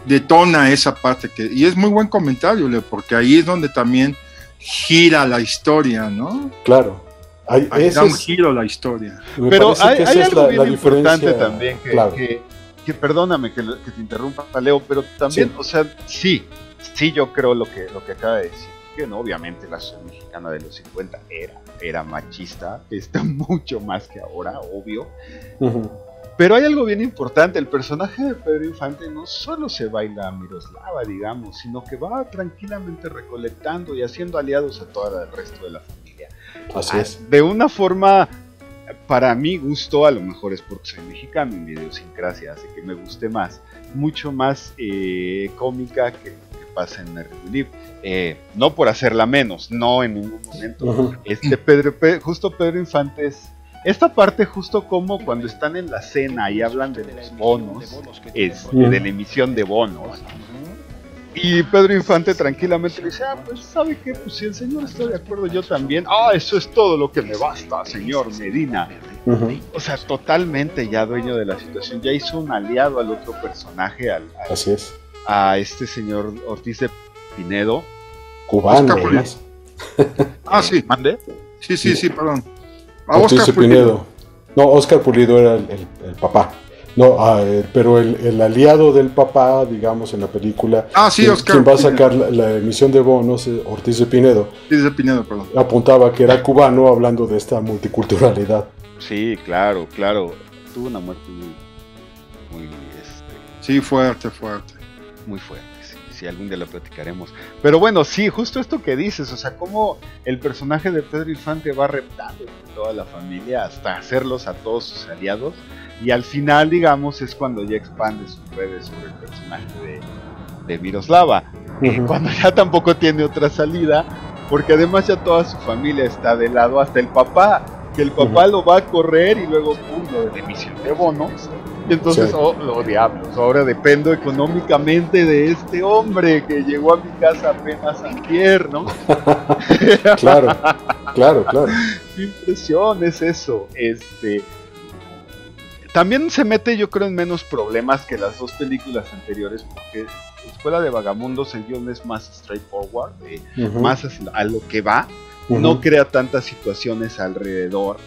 detona esa parte y es muy buen comentario, Leo, porque ahí es donde también gira la historia, ¿no? Claro. Ahí da un giro la historia. Pero hay algo bien importante también claro. que perdóname que te interrumpa, Leo, pero también, sí. O sea, sí, yo creo lo que acaba de decir, que no, obviamente la sociedad mexicana de los 50 era machista, está mucho más que ahora, obvio. Uh-huh. Pero hay algo bien importante, el personaje de Pedro Infante no solo se baila a Miroslava, digamos, sino que va tranquilamente recolectando y haciendo aliados a todo el resto de la familia. Así es. De una forma, para mi gusto, a lo mejor es porque soy mexicano y mi idiosincrasia hace que me guste más, mucho más cómica que pasa en Merry We Live. No por hacerla menos, no en ningún momento. Uh-huh. Justo Pedro Infante es esta parte justo como cuando están en la cena y hablan de los bonos, de la emisión de bonos. Y Pedro Infante tranquilamente le dice, pues ¿sabe qué? Pues si el señor está de acuerdo, yo también. Eso es todo lo que me basta, señor Medina. Uh-huh. O sea, totalmente ya dueño de la situación. Ya hizo un aliado al otro personaje, así es. A este señor Ortiz de Pinedo. Cubano. Sí. ¿Mande? Sí, perdón. Oscar Pulido. No, Oscar Pulido era el papá. No, pero el aliado del papá, digamos, en la película, sí, Oscar quien va a sacar la emisión de bonos, Ortiz de Pinedo. Ortiz de Pinedo, perdón. Apuntaba que era cubano, hablando de esta multiculturalidad. Sí, claro. Tuvo una muerte muy Sí, fuerte. Muy fuerte. Si algún día lo platicaremos. Pero bueno, sí, justo esto que dices, o sea, cómo el personaje de Pedro Infante va reptando a toda la familia hasta hacerlos a todos sus aliados, y al final, digamos, es cuando ya expande sus redes sobre el personaje de Miroslava, cuando ya tampoco tiene otra salida, porque además ya toda su familia está de lado, hasta el papá, que el papá lo va a correr y luego lo de emisión de bonos. Y entonces, diablos, ahora dependo económicamente de este hombre que llegó a mi casa apenas antier, ¿no? Claro. Qué impresión es eso. También se mete, yo creo, en menos problemas que las dos películas anteriores, porque Escuela de Vagabundos, el guión es más straightforward, más a lo que va, no crea tantas situaciones alrededor,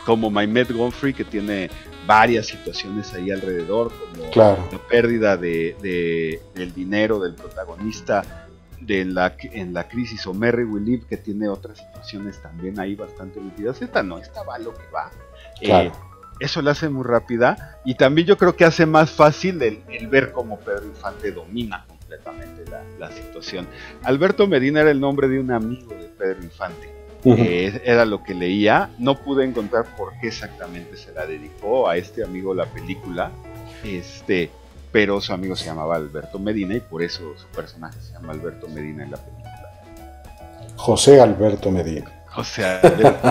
como My Met Gomfrey, que tiene varias situaciones ahí alrededor, como la pérdida del dinero del protagonista en la crisis, o Merry We Live, que tiene otras situaciones también ahí bastante metidas. Esta va lo que va. Eso la hace muy rápida, y también yo creo que hace más fácil el ver cómo Pedro Infante domina completamente la situación. Alberto Medina era el nombre de un amigo de Pedro Infante. Era lo que leía, no pude encontrar por qué exactamente se la dedicó a este amigo la película, pero su amigo se llamaba Alberto Medina y por eso su personaje se llama Alberto Medina en la película. José Alberto Medina.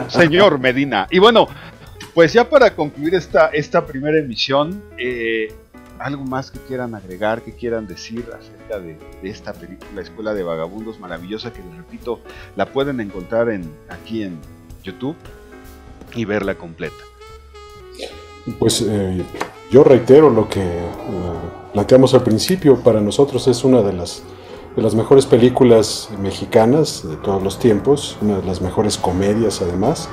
Señor Medina. Y bueno, pues ya para concluir esta primera emisión, algo más que quieran agregar, que quieran decir acerca de esta película Escuela de Vagabundos, maravillosa, que les repito, la pueden encontrar aquí en YouTube y verla completa. Pues yo reitero lo que planteamos al principio. Para nosotros es una de las mejores películas mexicanas de todos los tiempos, una de las mejores comedias además.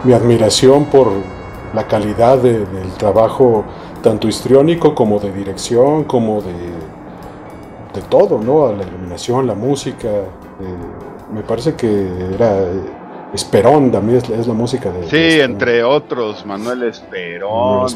Mi admiración por la calidad del trabajo tanto histriónico como de dirección, como de todo, ¿no? La iluminación, la música. Me parece que era Esperón, también es la música de... Sí, entre otros, Manuel Esperón,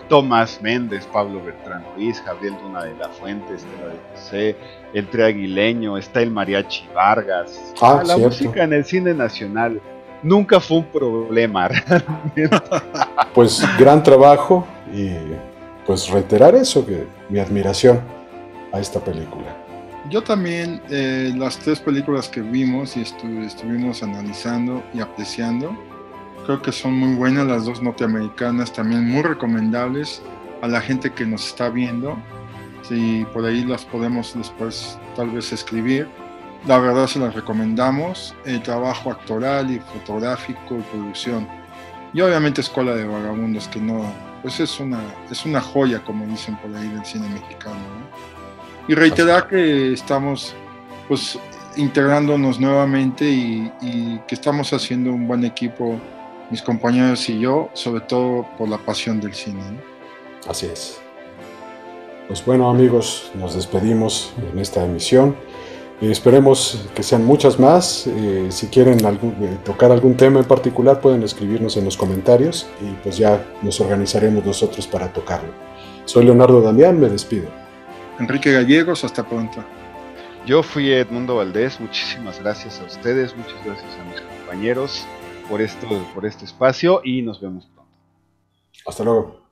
Tomás Méndez, Pablo Bertrán Ruiz, Gabriel Luna de la Fuente, Estela de José, el Triaguileño, está el Mariachi Vargas. La música en el cine nacional nunca fue un problema, realmente. Pues gran trabajo, y pues reiterar eso, que mi admiración a esta película. Yo también, las tres películas que vimos y estuvimos analizando y apreciando, Creo que son muy buenas las dos norteamericanas, también muy recomendables a la gente que nos está viendo. Si por ahí las podemos después tal vez escribir. La verdad se las recomendamos. El trabajo actoral y fotográfico y producción. Y obviamente Escuela de Vagabundos, que no, pues es una joya, como dicen por ahí, del cine mexicano, ¿no? Y reiterar que estamos pues integrándonos nuevamente y que estamos haciendo un buen equipo, mis compañeros y yo, sobre todo por la pasión del cine, ¿no? Así es. Pues bueno, amigos, nos despedimos en esta emisión. Esperemos que sean muchas más. Si quieren tocar algún tema en particular, pueden escribirnos en los comentarios y pues ya nos organizaremos nosotros para tocarlo. Soy Leonardo Damián, me despido. Enrique Gallegos, hasta pronto. Yo fui Edmundo Valdés, muchísimas gracias a ustedes, muchas gracias a mis compañeros por este espacio y nos vemos pronto. Hasta luego.